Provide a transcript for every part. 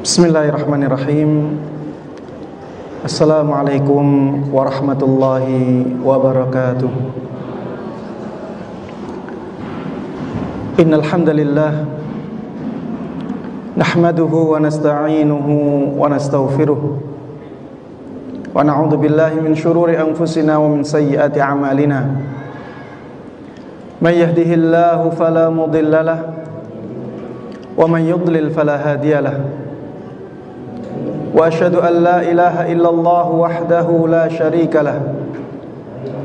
Bismillahirrahmanirrahim. Assalamualaikum warahmatullahi wabarakatuh. Innal hamdalillah nahmaduhu wa nasta'inuhu wa nastaghfiruh wa na'udzu billahi min shururi anfusina wa min sayyiati a'malina. May yahdihillahu fala mudilla lahu wa man yudlil fala hadiya lahu. Wa asyhadu an la ilaha illallah wahdahu la syarika lah.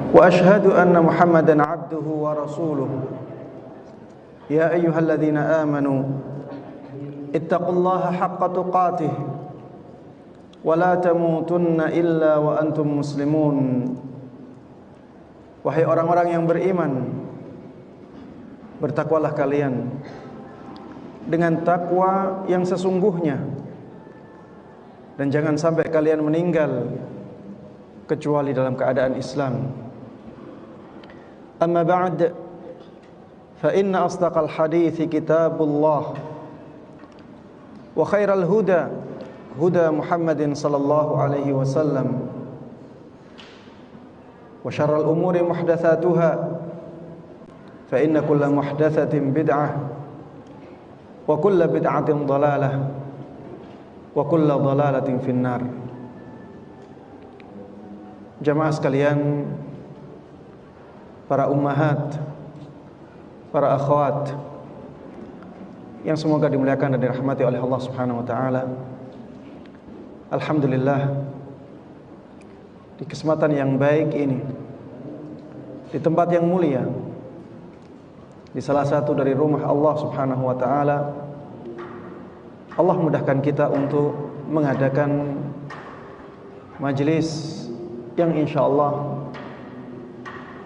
Wa asyhadu anna Muhammadan abduhu wa rasuluh. Ya ayyuhalladzina amanu ittaqullaha haqqa tuqatih wa la tamutunna illa wa antum muslimun. Wahai orang-orang yang beriman, bertakwalah kalian dengan takwa yang sesungguhnya, dan jangan sampai kalian meninggal kecuali dalam keadaan Islam. Amma ba'd, fa inna asdaqal hadithi kitabullah wa khairal huda huda Muhammadin sallallahu alaihi wasallam wa syarral umuri muhdatsatuha fa inna kulla muhdatsatin bid'ah wa kulla bid'atin dhalalah wa kulla dhalalatin finnar. Jamaah sekalian, para ummahat, para akhwat yang semoga dimuliakan dan dirahmati oleh Allah Subhanahu wa taala. Alhamdulillah, di kesempatan yang baik ini, di tempat yang mulia, di salah satu dari rumah Allah Subhanahu wa taala, Allah mudahkan kita untuk mengadakan majelis yang insyaallah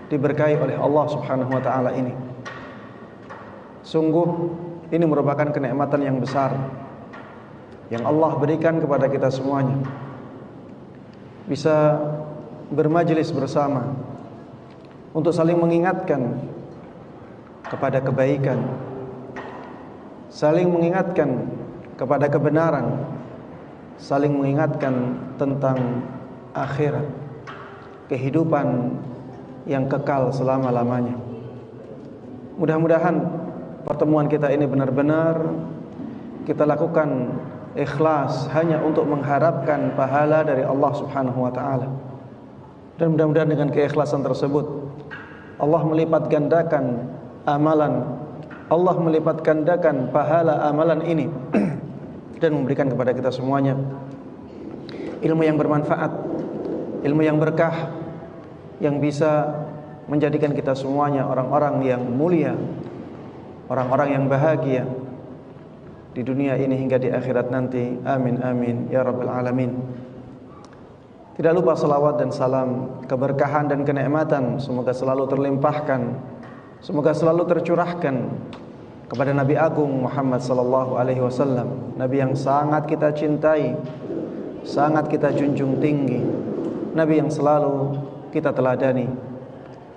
diberkahi oleh Allah Subhanahu wa taala ini. Sungguh ini merupakan kenikmatan yang besar yang Allah berikan kepada kita semuanya. Bisa bermajelis bersama untuk saling mengingatkan kepada kebaikan, saling mengingatkan kepada kebenaran, saling mengingatkan tentang akhirat, kehidupan yang kekal selama-lamanya. Mudah-mudahan pertemuan kita ini benar-benar kita lakukan ikhlas hanya untuk mengharapkan pahala dari Allah Subhanahu wa taala. Dan mudah-mudahan dengan keikhlasan tersebut Allah melipat gandakan amalan, Allah melipat gandakan pahala amalan ini dan memberikan kepada kita semuanya ilmu yang bermanfaat, ilmu yang berkah, yang bisa menjadikan kita semuanya orang-orang yang mulia, orang-orang yang bahagia di dunia ini hingga di akhirat nanti. Amin amin ya rabbal alamin. Tidak lupa salawat dan salam, keberkahan dan kenikmatan semoga selalu terlimpahkan, semoga selalu tercurahkan kepada Nabi Agung Muhammad sallallahu alaihi wasallam, Nabi yang sangat kita cintai, sangat kita junjung tinggi, Nabi yang selalu kita teladani.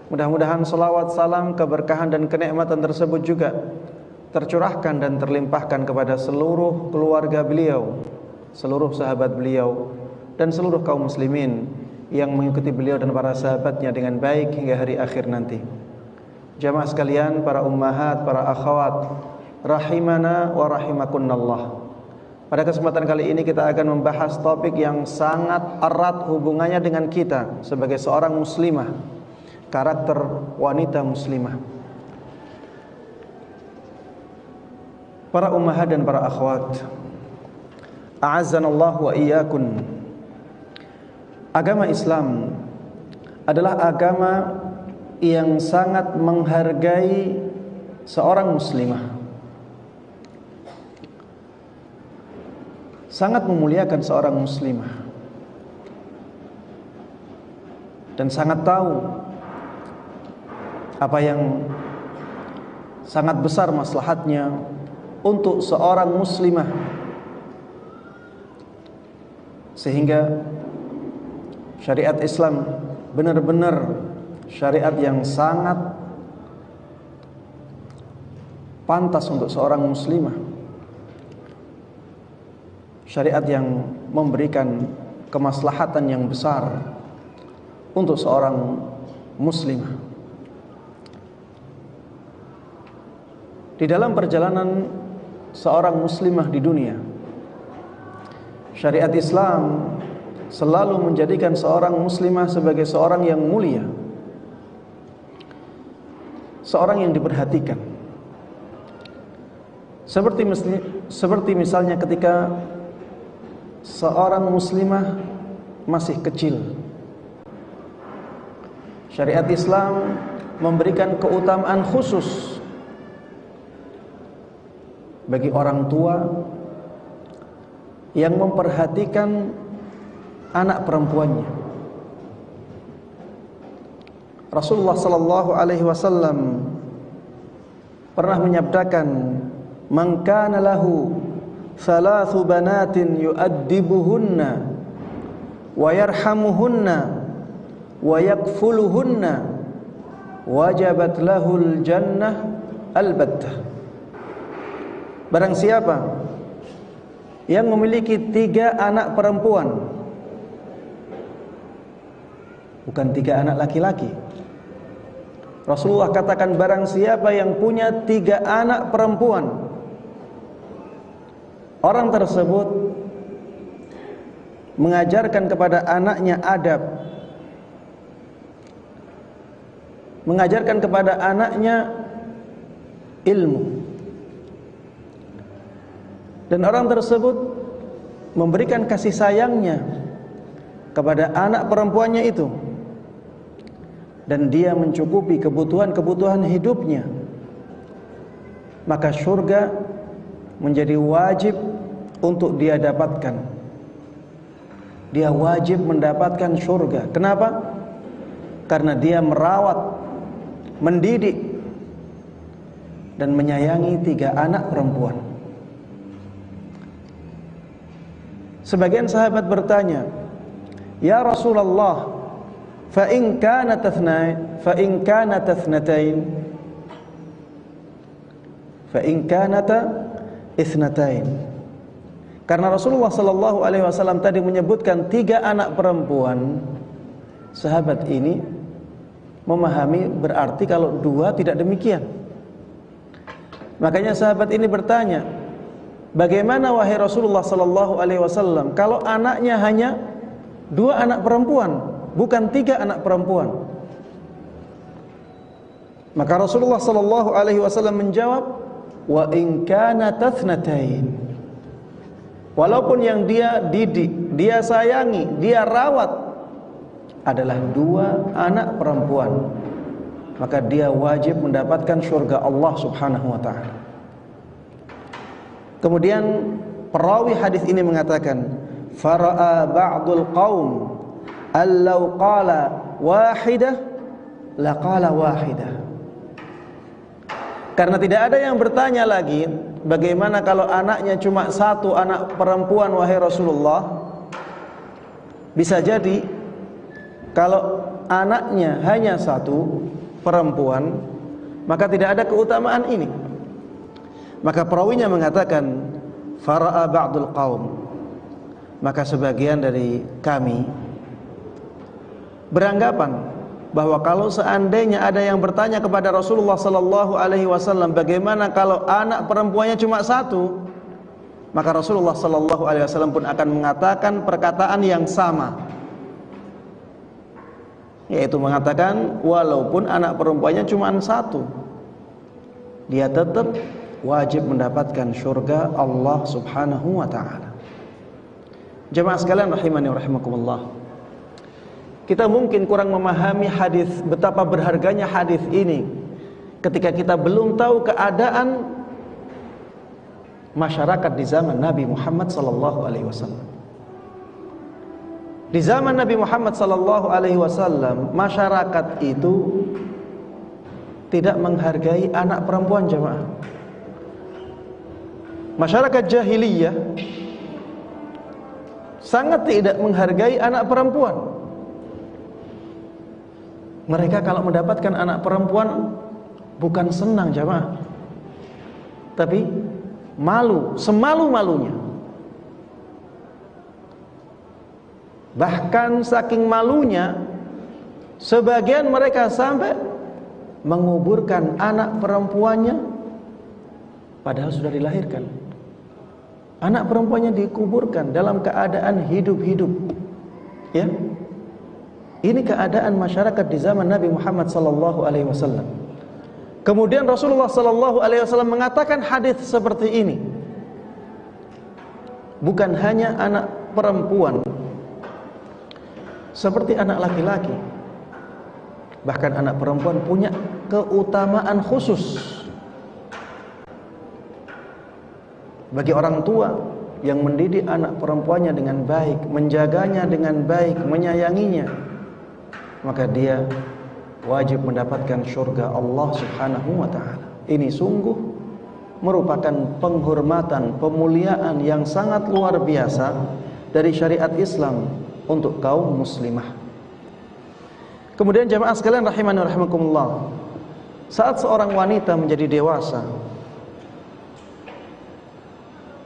Mudah-mudahan salawat, salam, keberkahan dan kenikmatan tersebut juga tercurahkan dan terlimpahkan kepada seluruh keluarga beliau, seluruh sahabat beliau, dan seluruh kaum muslimin yang mengikuti beliau dan para sahabatnya dengan baik hingga hari akhir nanti. Jamaah sekalian, para ummahat, para akhwat, rahimana wa rahimakunallah. Pada kesempatan kali ini kita akan membahas topik yang sangat erat hubungannya dengan kita sebagai seorang muslimah, karakter wanita muslimah. Para ummahat dan para akhwat, a'azzanallahu wa iyakun. Agama Islam adalah agama yang sangat menghargai seorang muslimah, sangat memuliakan seorang muslimah, dan sangat tahu apa yang sangat besar maslahatnya untuk seorang muslimah, sehingga syariat Islam benar-benar syariat yang sangat pantas untuk seorang muslimah, syariat yang memberikan kemaslahatan yang besar untuk seorang muslimah. Di dalam perjalanan seorang muslimah di dunia, syariat Islam selalu menjadikan seorang muslimah sebagai seorang yang mulia, seorang yang diperhatikan. Seperti misalnya ketika seorang muslimah masih kecil, syariat Islam memberikan keutamaan khusus bagi orang tua yang memperhatikan anak perempuannya. Rasulullah sallallahu alaihi wasallam pernah menyabdakan, "Man kana lahu thalathu banatin yu'addibuhunna wa yarhamuhunna wa yakfuluhunna wajabat lahul jannah albattah." Barang siapa yang memiliki 3 anak perempuan, bukan 3 anak laki-laki. Rasulullah katakan, barang siapa yang punya 3 anak perempuan, orang tersebut mengajarkan kepada anaknya adab, mengajarkan kepada anaknya ilmu, dan orang tersebut memberikan kasih sayangnya kepada anak perempuannya itu, dan dia mencukupi kebutuhan-kebutuhan hidupnya, maka surga menjadi wajib untuk dia dapatkan. Dia wajib mendapatkan surga. Kenapa? Karena dia merawat, mendidik, dan menyayangi 3 anak perempuan. Sebagian sahabat bertanya, "Ya Rasulullah, fa in kanat ithnatain, karena Rasulullah sallallahu alaihi wasallam tadi menyebutkan 3 anak perempuan. Sahabat ini memahami berarti kalau 2 tidak demikian. Makanya sahabat ini bertanya, "Bagaimana wahai Rasulullah sallallahu alaihi wasallam kalau anaknya hanya 2 anak perempuan, bukan 3 anak perempuan?" Maka Rasulullah sallallahu alaihi wasallam menjawab, "Wa in kanat ithnatain." Walaupun yang dia didik, dia sayangi, dia rawat adalah 2 anak perempuan, maka dia wajib mendapatkan surga Allah Subhanahu wa taala. Kemudian perawi hadis ini mengatakan, "Fara'a ba'dul qaum allau qala wahidah laqala wahidah." Karena tidak ada yang bertanya lagi, bagaimana kalau anaknya cuma 1 anak perempuan wahai Rasulullah? Bisa jadi kalau anaknya hanya 1 perempuan, maka tidak ada keutamaan ini. Maka perawinya mengatakan, "Fara'a ba'dul qaum." Maka sebagian dari kami beranggapan bahwa kalau seandainya ada yang bertanya kepada Rasulullah sallallahu alaihi wasallam, bagaimana kalau anak perempuannya cuma 1, maka Rasulullah sallallahu alaihi wasallam pun akan mengatakan perkataan yang sama, yaitu mengatakan walaupun anak perempuannya cuma 1, dia tetap wajib mendapatkan surga Allah Subhanahu wa taala. Jemaah sekalian rahimani wa rahimakumullah, kita mungkin kurang memahami hadis, betapa berharganya hadis ini ketika kita belum tahu keadaan masyarakat di zaman Nabi Muhammad sallallahu alaihi wasallam. Di zaman Nabi Muhammad sallallahu alaihi wasallam, masyarakat itu tidak menghargai anak perempuan, jemaah. Masyarakat jahiliyah sangat tidak menghargai anak perempuan. Mereka kalau mendapatkan anak perempuan bukan senang, jemaah. tapi malu, semalu-malunya. Bahkan saking malunya, sebagian mereka sampai menguburkan anak perempuannya padahal sudah dilahirkan. Anak perempuannya dikuburkan dalam keadaan hidup-hidup. Ya. Ini keadaan masyarakat di zaman Nabi Muhammad sallallahu alaihi wasallam. Kemudian Rasulullah sallallahu alaihi wasallam mengatakan hadis seperti ini. Bukan hanya anak perempuan, seperti anak laki-laki. Bahkan anak perempuan punya keutamaan khusus. Bagi orang tua yang mendidik anak perempuannya dengan baik, menjaganya dengan baik, menyayanginya, maka dia wajib mendapatkan surga Allah Subhanahu wa ta'ala. Ini sungguh merupakan penghormatan, pemuliaan yang sangat luar biasa dari syariat Islam untuk kaum muslimah. Kemudian jamaah sekalian rahimani wa rahimakumullah, saat seorang wanita menjadi dewasa,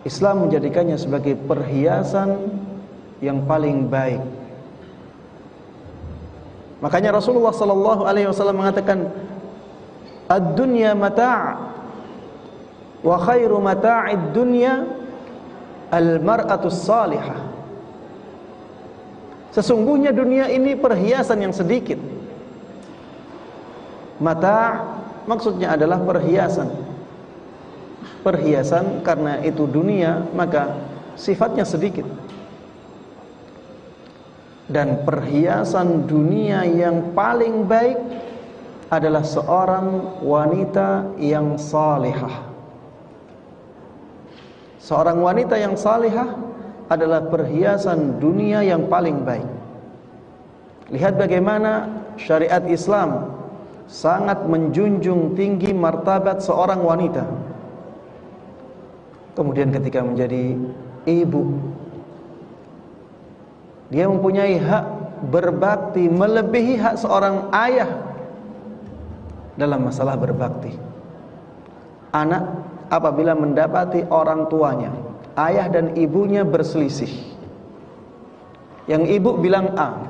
Islam menjadikannya sebagai perhiasan yang paling baik. Makanya Rasulullah sallallahu alaihi wasallam mengatakan, "Ad-dunya mata', wa khairu mata'id dunya al-mar'atus salihah." Sesungguhnya dunia ini perhiasan yang sedikit. Mata' maksudnya adalah perhiasan. Perhiasan karena itu dunia, maka sifatnya sedikit. Dan perhiasan dunia yang paling baik adalah seorang wanita yang salihah. Seorang wanita yang salihah adalah perhiasan dunia yang paling baik. Lihat bagaimana syariat Islam sangat menjunjung tinggi martabat seorang wanita. Kemudian ketika menjadi ibu, dia mempunyai hak berbakti melebihi hak seorang ayah dalam masalah berbakti. Anak apabila mendapati orang tuanya, ayah dan ibunya berselisih, yang ibu bilang A,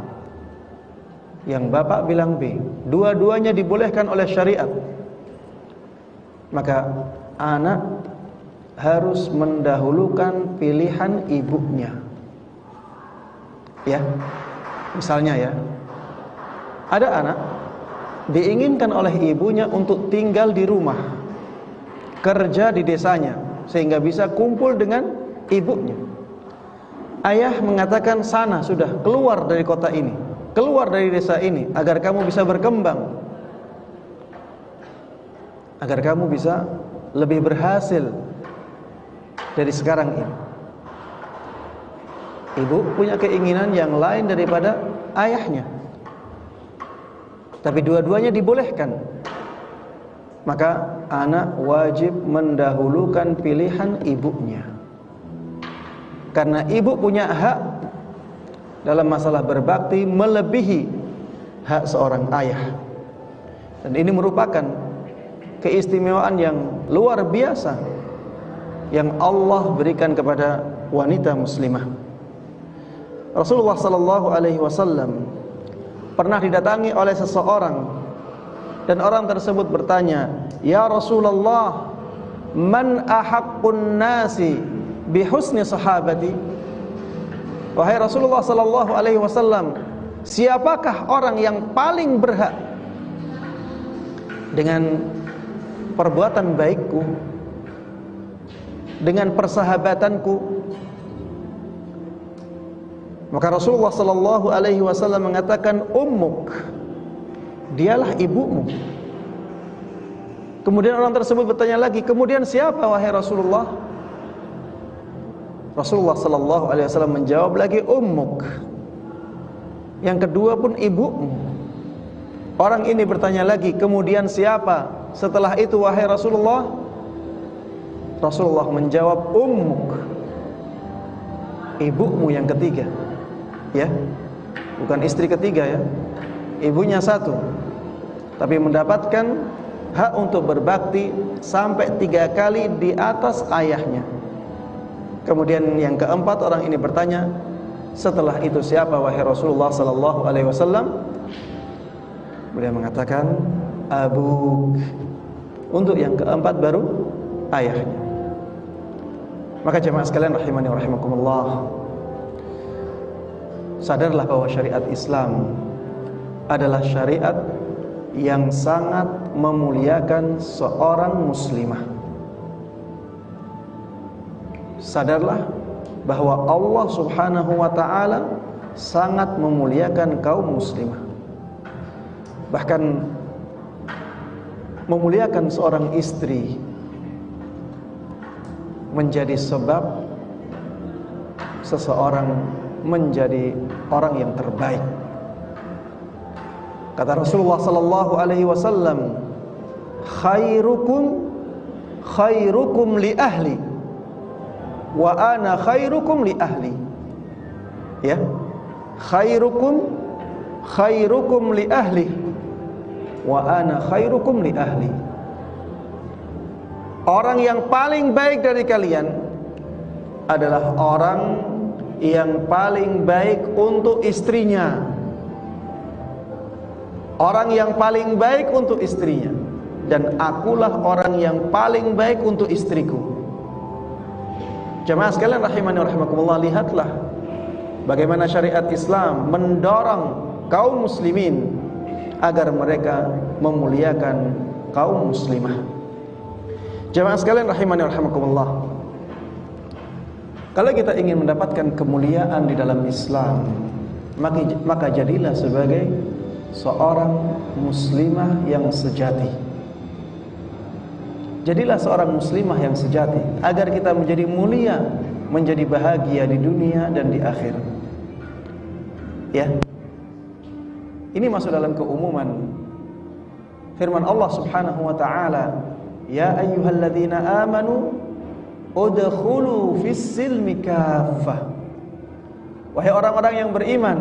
yang bapak bilang B, dua-duanya dibolehkan oleh syariat, maka anak harus mendahulukan pilihan ibunya. Ya, misalnya ya, ada anak diinginkan oleh ibunya untuk tinggal di rumah, kerja di desanya, sehingga bisa kumpul dengan ibunya. Ayah mengatakan, sana sudah, keluar dari kota ini, keluar dari desa ini, agar kamu bisa berkembang, agar kamu bisa lebih berhasil dari sekarang ini. Ibu punya keinginan yang lain daripada ayahnya, tapi dua-duanya dibolehkan. Maka anak wajib mendahulukan pilihan ibunya, karena ibu punya hak dalam masalah berbakti melebihi hak seorang ayah. Dan ini merupakan keistimewaan yang luar biasa yang Allah berikan kepada wanita muslimah. Rasulullah sallallahu alaihi wasallam pernah didatangi oleh seseorang, dan orang tersebut bertanya, "Ya Rasulullah, man ahaqqun nasi bihusni sahabati?" Wahai Rasulullah sallallahu alaihi wasallam, siapakah orang yang paling berhak dengan perbuatan baikku, dengan persahabatanku? Maka Rasulullah sallallahu alaihi wasallam mengatakan, ummuk, dialah ibumu. Kemudian orang tersebut bertanya lagi, kemudian siapa wahai Rasulullah? Rasulullah sallallahu alaihi wasallam menjawab lagi, ummuk. Yang kedua pun ibumu. Orang ini bertanya lagi, kemudian siapa setelah itu wahai Rasulullah? Rasulullah menjawab, ummuk, ibumu yang ketiga. Ya, bukan istri ketiga ya, ibunya satu, tapi mendapatkan hak untuk berbakti sampai 3 kali di atas ayahnya. Kemudian yang keempat, orang ini bertanya, setelah itu siapa wahai Rasulullah sallallahu alaihi wasallam? Beliau mengatakan, abuk. Untuk yang keempat baru ayahnya. Maka jemaah sekalian rahimani wa rahimakumullah, sadarlah bahwa syariat Islam adalah syariat yang sangat memuliakan seorang muslimah. Sadarlah bahwa Allah Subhanahu wa ta'ala sangat memuliakan kaum muslimah. Bahkan memuliakan seorang istri menjadi sebab seseorang menjadi orang yang terbaik. Kata Rasulullah sallallahu alaihi wasallam, khairukum li ahli wa ana khairukum li ahli. Ya. Khairukum li ahli wa ana khairukum li ahli. Orang yang paling baik dari kalian adalah orang yang paling baik untuk istrinya. Orang yang paling baik untuk istrinya, dan akulah orang yang paling baik untuk istriku. Jemaah sekalian rahimani wa rahimakumullah, lihatlah bagaimana syariat Islam mendorong kaum muslimin agar mereka memuliakan kaum muslimah. Jemaah sekalian rahimani wa rahimakumullah, kalau kita ingin mendapatkan kemuliaan di dalam Islam, maka jadilah sebagai seorang muslimah yang sejati. Jadilah seorang muslimah yang sejati agar kita menjadi mulia, menjadi bahagia di dunia dan di akhirat. Ya. Ini masuk dalam keumuman firman Allah Subhanahu wa ta'ala, ya ayyuhalladzina amanu udkhulu fis-silmi kaffah. Wahai orang-orang yang beriman,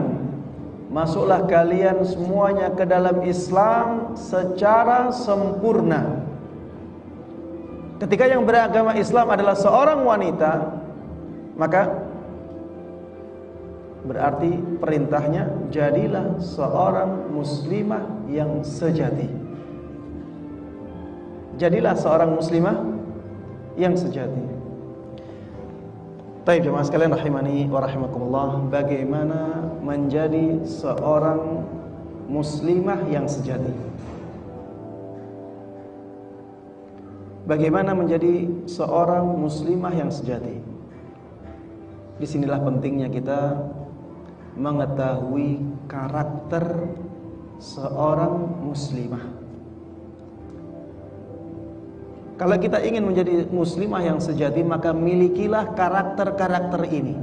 masuklah kalian semuanya ke dalam Islam secara sempurna. Ketika yang beragama Islam adalah seorang wanita, maka berarti perintahnya jadilah seorang muslimah yang sejati. Jadilah seorang muslimah yang sejati. Baik jemaah sekalian rahimani wa rahimakumullah, bagaimana menjadi seorang muslimah yang sejati? Bagaimana menjadi seorang muslimah yang sejati? Disinilah pentingnya kita mengetahui karakter seorang muslimah. Kalau kita ingin menjadi muslimah yang sejati, maka milikilah karakter-karakter ini.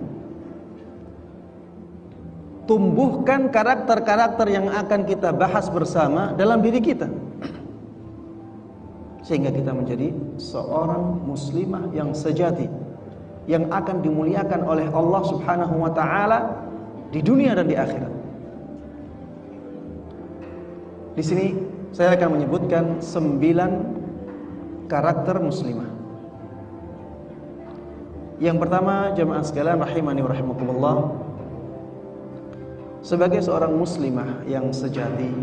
Tumbuhkan karakter-karakter yang akan kita bahas bersama dalam diri kita, sehingga kita menjadi seorang muslimah yang sejati, yang akan dimuliakan oleh Allah Subhanahu wa ta'ala di dunia dan di akhirat. Di sini saya akan menyebutkan 9 karakter muslimah. Yang pertama, jemaah sekalian rahimani wa rahimakumullah, sebagai seorang muslimah yang sejati,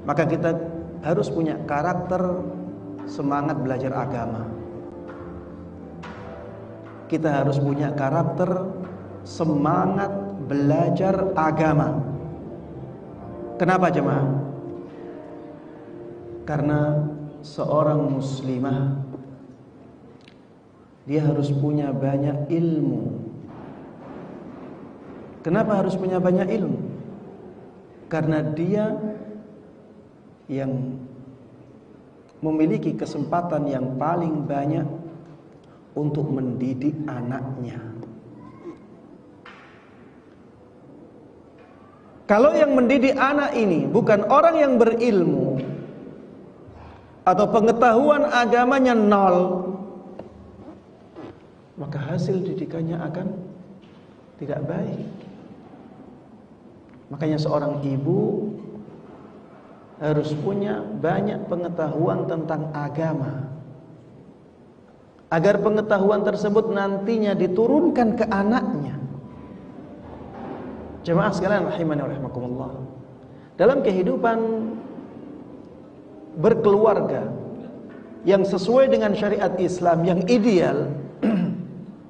maka kita harus punya karakter semangat belajar agama. Kita harus punya karakter semangat belajar agama. Kenapa jemaah? Karena seorang muslimah dia harus punya banyak ilmu. Kenapa harus punya banyak ilmu? Karena dia yang memiliki kesempatan yang paling banyak untuk mendidik anaknya. Kalau yang mendidik anak ini bukan orang yang berilmu atau pengetahuan agamanya nol, maka hasil didikannya akan tidak baik. Makanya seorang ibu harus punya banyak pengetahuan tentang agama, agar pengetahuan tersebut nantinya diturunkan ke anaknya. Jemaah sekalian rahimani wa rahimakumullah, dalam kehidupan berkeluarga yang sesuai dengan syariat Islam yang ideal,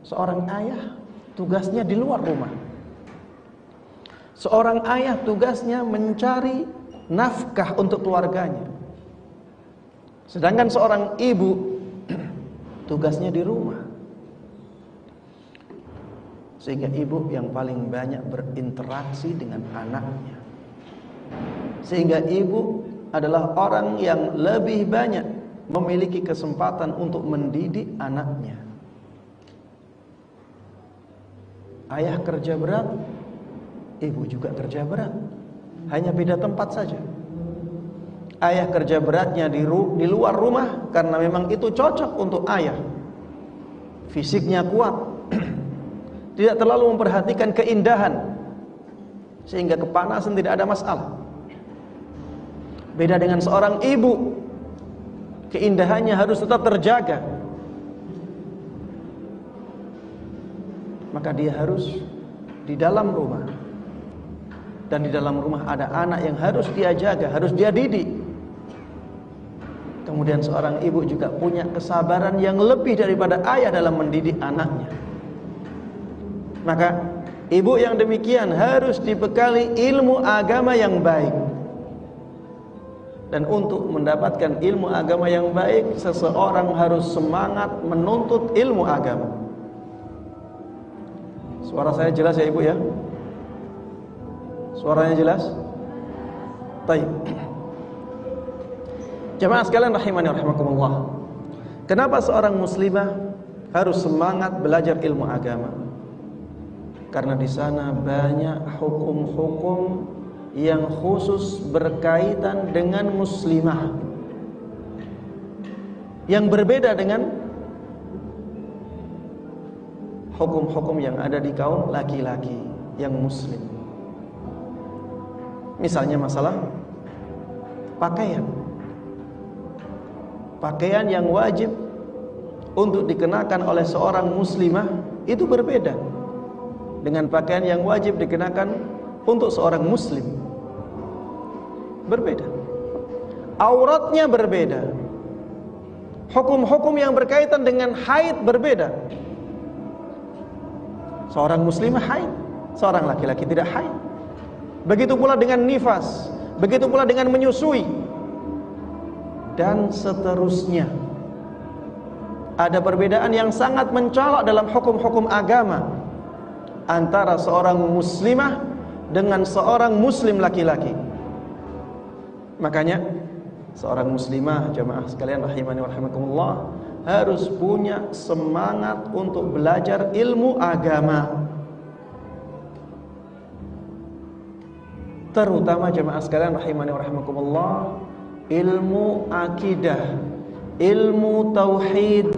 seorang ayah tugasnya di luar rumah. Seorang ayah tugasnya mencari nafkah untuk keluarganya. Sedangkan seorang ibu tugasnya di rumah. Sehingga ibu yang paling banyak berinteraksi dengan anaknya. Sehingga ibu adalah orang yang lebih banyak memiliki kesempatan untuk mendidik anaknya. Ayah kerja berat, ibu juga kerja berat, hanya beda tempat saja. Ayah kerja beratnya di luar rumah karena memang itu cocok untuk ayah. Fisiknya kuat, tidak terlalu memperhatikan keindahan, sehingga kepanasan tidak ada masalah. Beda dengan seorang ibu, keindahannya harus tetap terjaga. Maka dia harus di dalam rumah, dan di dalam rumah ada anak yang harus dia jaga, harus dia didik. Kemudian seorang ibu juga punya kesabaran yang lebih daripada ayah dalam mendidik anaknya. Maka ibu yang demikian harus dibekali ilmu agama yang baik. Dan untuk mendapatkan ilmu agama yang baik, seseorang harus semangat menuntut ilmu agama. Suara saya jelas ya ibu ya? Suaranya jelas? Baik. Jemaah sekalian rahimani wa rahimakumullah, kenapa seorang muslimah harus semangat belajar ilmu agama? Karena di sana banyak hukum-hukum yang khusus berkaitan dengan muslimah, yang berbeda dengan hukum-hukum yang ada di kaum laki-laki yang muslim. Misalnya masalah pakaian. Pakaian yang wajib untuk dikenakan oleh seorang muslimah itu berbeda dengan pakaian yang wajib dikenakan untuk seorang muslim. Berbeda. Auratnya berbeda. Hukum-hukum yang berkaitan dengan haid berbeda. Seorang muslimah haid, seorang laki-laki tidak haid. Begitu pula dengan nifas, begitu pula dengan menyusui, dan seterusnya. Ada perbedaan yang sangat mencolok dalam hukum-hukum agama antara seorang muslimah dengan seorang muslim laki-laki. Makanya seorang muslimah, jamaah sekalian rahimani wa rahimakumullah, harus punya semangat untuk belajar ilmu agama. Terutama jamaah sekalian rahimani wa rahimakumullah, ilmu akidah, ilmu tauhid.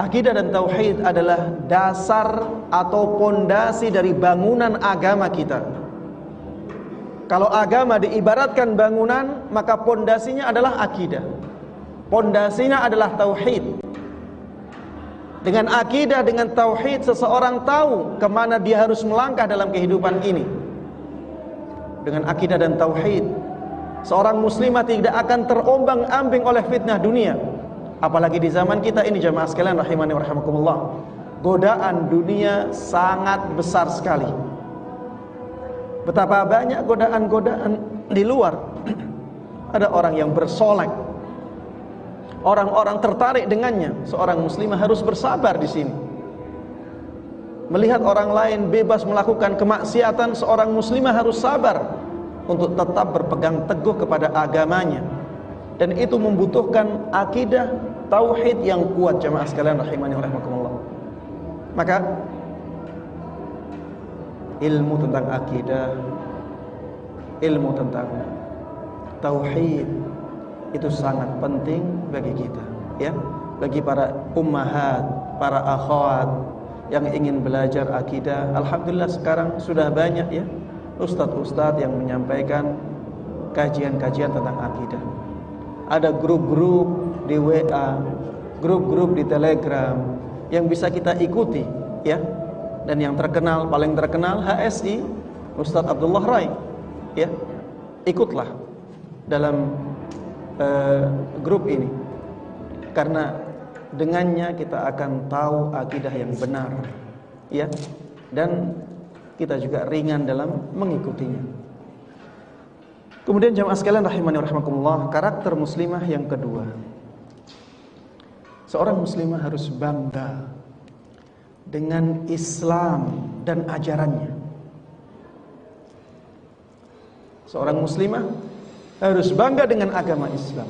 Akidah dan tauhid adalah dasar atau pondasi dari bangunan agama kita. Kalau agama diibaratkan bangunan, maka pondasinya adalah akidah. Pondasinya adalah tauhid. Dengan akidah, dengan tauhid, seseorang tahu kemana dia harus melangkah dalam kehidupan ini. Dengan akidah dan tauhid, seorang muslimah tidak akan terombang-ambing oleh fitnah dunia. Apalagi di zaman kita ini jamaah sekalian rahimani wa rahimakumullah, godaan dunia sangat besar sekali. Betapa banyak godaan-godaan di luar. Ada orang yang bersolek, orang-orang tertarik dengannya. Seorang muslimah harus bersabar di sini. Melihat orang lain bebas melakukan kemaksiatan, seorang muslimah harus sabar untuk tetap berpegang teguh kepada agamanya. Dan itu membutuhkan akidah tauhid yang kuat jamaah sekalian rahimani wa rahimakumullah. Maka ilmu tentang akidah, ilmu tentang tauhid itu sangat penting bagi kita, ya, bagi para ummahat, para akhwat yang ingin belajar akidah. Alhamdulillah sekarang sudah banyak ya ustadz-ustadz yang menyampaikan kajian-kajian tentang akidah. Ada grup-grup di WA, grup-grup di Telegram yang bisa kita ikuti, ya. Dan yang terkenal, paling terkenal HSI, Ustadz Abdullah Rai, ya. Ikutlah dalam grup ini, karena dengannya kita akan tahu akidah yang benar, ya. Dan kita juga ringan dalam mengikutinya. Kemudian jamaah sekalian rahimani wa rahimakumullah, karakter muslimah yang kedua. Seorang muslimah harus bangga dengan Islam dan ajarannya. Seorang muslimah harus bangga dengan agama Islam,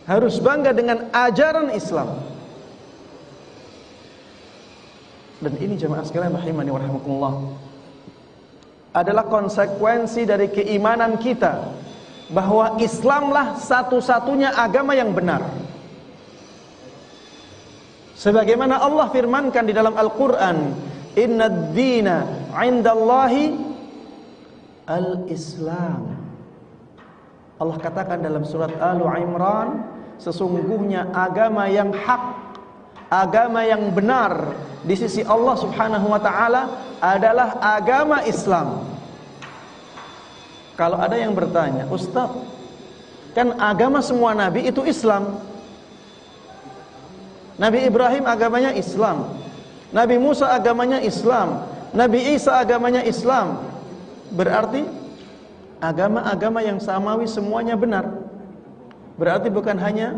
harus bangga dengan ajaran Islam. Dan ini jamaah sekalian rahimani wa rahimakumullah, adalah konsekuensi dari keimanan kita bahwa Islamlah satu-satunya agama yang benar. Sebagaimana Allah firmankan di dalam Al-Qur'an, "Innad dina 'indallahi al-Islam." Allah katakan dalam surat Al-Imran, sesungguhnya agama yang hak, agama yang benar di sisi Allah Subhanahu wa taala adalah agama Islam. Kalau ada yang bertanya, "Ustaz, kan agama semua nabi itu Islam. Nabi Ibrahim agamanya Islam, Nabi Musa agamanya Islam, Nabi Isa agamanya Islam. Berarti agama-agama yang samawi semuanya benar. Berarti bukan hanya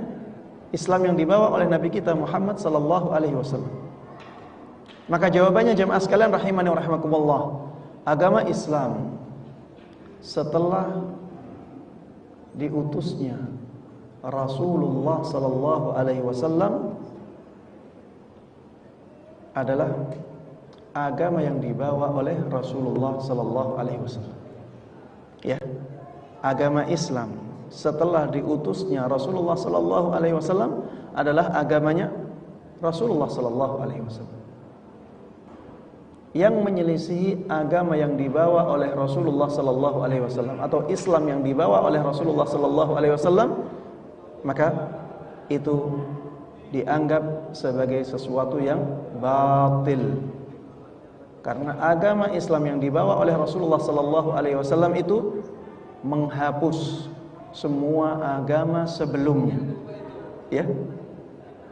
Islam yang dibawa oleh Nabi kita Muhammad sallallahu alaihi wasallam." Maka jawabannya jemaah sekalian rahimani wa rahimakumullah, agama Islam setelah diutusnya Rasulullah sallallahu alaihi wasallam adalah agama yang dibawa oleh Rasulullah sallallahu alaihi wasallam. Ya, agama Islam setelah diutusnya Rasulullah sallallahu alaihi wasallam adalah agamanya Rasulullah sallallahu alaihi wasallam. Yang menyelisihi agama yang dibawa oleh Rasulullah sallallahu alaihi wasallam atau Islam yang dibawa oleh Rasulullah sallallahu alaihi wasallam, maka itu dianggap sebagai sesuatu yang batil. Karena agama Islam yang dibawa oleh Rasulullah sallallahu alaihi wasallam itu menghapus semua agama sebelumnya. Ya.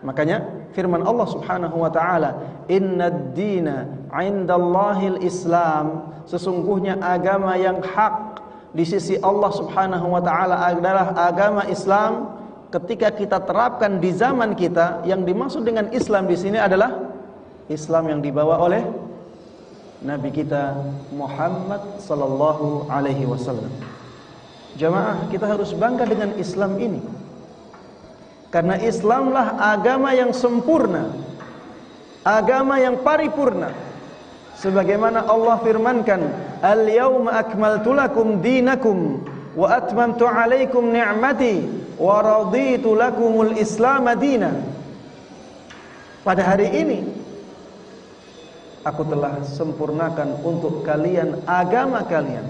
Makanya firman Allah Subhanahu wa taala, "Innad dina 'indallahil Islam." Sesungguhnya agama yang hak di sisi Allah Subhanahu wa taala adalah agama Islam. Ketika kita terapkan di zaman kita, yang dimaksud dengan Islam di sini adalah Islam yang dibawa oleh Nabi kita Muhammad sallallahu alaihi wasallam. Jamaah, kita harus bangga dengan Islam ini. Karena Islamlah agama yang sempurna, agama yang paripurna. Sebagaimana Allah firmankan, "Al-yauma akmaltu lakum dinakum wa atmamtu 'alaikum ni'mati wa raditu lakumul Islam madina." Pada hari ini aku telah sempurnakan untuk kalian agama kalian.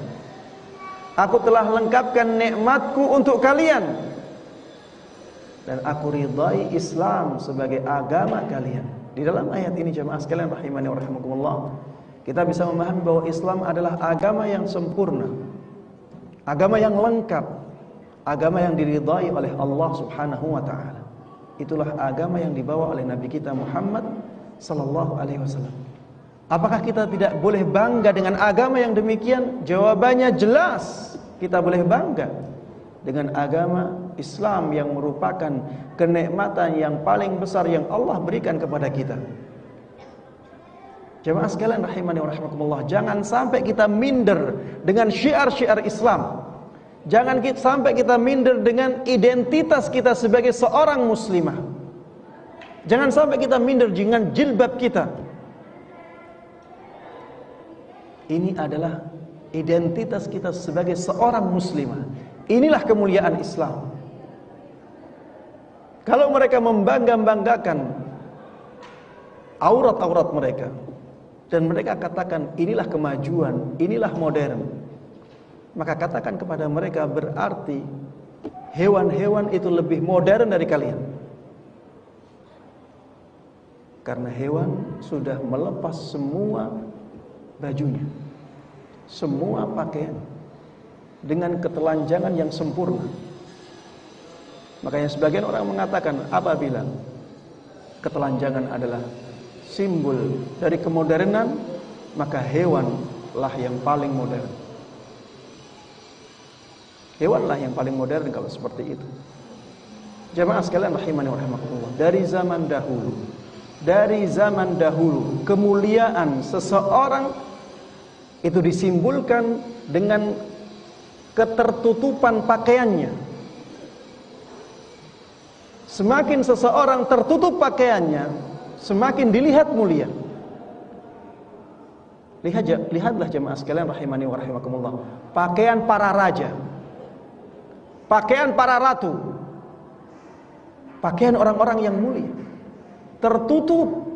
Aku telah lengkapkan nikmatku untuk kalian. Dan aku ridai Islam sebagai agama kalian. Di dalam ayat ini jemaah sekalian rahimani wa rahimakumullah, kita bisa memahami bahwa Islam adalah agama yang sempurna, agama yang lengkap, agama yang diridai oleh Allah Subhanahu wa taala. Itulah agama yang dibawa oleh Nabi kita Muhammad sallallahu alaihi wasallam. Apakah kita tidak boleh bangga dengan agama yang demikian? Jawabannya jelas, kita boleh bangga dengan agama Islam yang merupakan kenikmatan yang paling besar yang Allah berikan kepada kita. Jemaah sekalian rahimani wa rahimakumullah, jangan sampai kita minder dengan syiar-syiar Islam. Jangan sampai kita minder dengan identitas kita sebagai seorang muslimah. Jangan sampai kita minder dengan jilbab kita. Ini adalah identitas kita sebagai seorang muslimah. Inilah kemuliaan Islam. Kalau mereka membangga-banggakan aurat-aurat mereka, dan mereka katakan inilah kemajuan, inilah modern, maka katakan kepada mereka berarti hewan-hewan itu lebih modern dari kalian. Karena hewan sudah melepas semua bajunya, semua pakaian, dengan ketelanjangan yang sempurna. Makanya sebagian orang mengatakan apabila ketelanjangan adalah simbol dari kemodernan, maka hewanlah yang paling modern. Hewanlah yang paling modern kalau seperti itu. Jamaah sekalian rahimani wa rahimakumullah, dari zaman dahulu kemuliaan seseorang itu disimbolkan dengan ketertutupan pakaiannya. Semakin seseorang tertutup pakaiannya, semakin dilihat mulia. Lihatlah jemaah sekalian rahimani wa rahimakumullah, pakaian para raja, pakaian para ratu, pakaian orang-orang yang mulia, tertutup.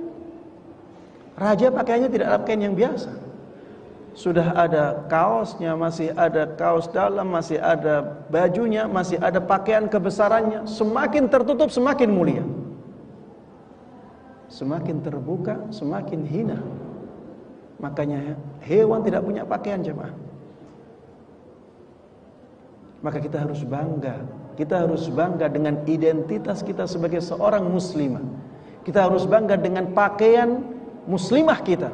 Raja pakaiannya tidak pakaian yang biasa. Sudah ada kaosnya, masih ada kaos dalam, masih ada bajunya, masih ada pakaian kebesarannya. Semakin tertutup semakin mulia, semakin terbuka semakin hina. Makanya hewan tidak punya pakaian, jemaah. Maka kita harus bangga. Kita harus bangga dengan identitas kita sebagai seorang muslimah. Kita harus bangga dengan pakaian muslimah kita.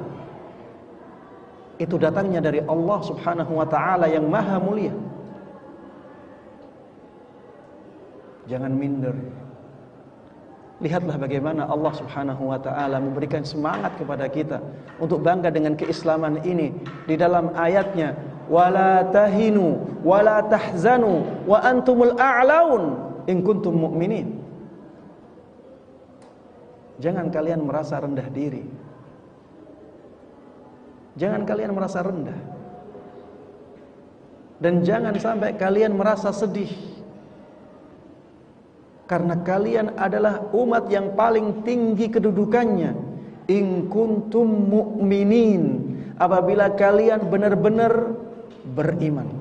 Itu datangnya dari Allah Subhanahu wa ta'ala yang maha mulia. Jangan minder. Lihatlah bagaimana Allah Subhanahu wa ta'ala memberikan semangat kepada kita untuk bangga dengan keislaman ini di dalam ayatnya, wala tahinu wala tahzanu wa antumul a'laun in kuntum mu'minin. Jangan kalian merasa rendah diri, jangan kalian merasa rendah, dan jangan sampai kalian merasa sedih, karena kalian adalah umat yang paling tinggi kedudukannya. In kuntum mu'minin, apabila kalian benar-benar beriman.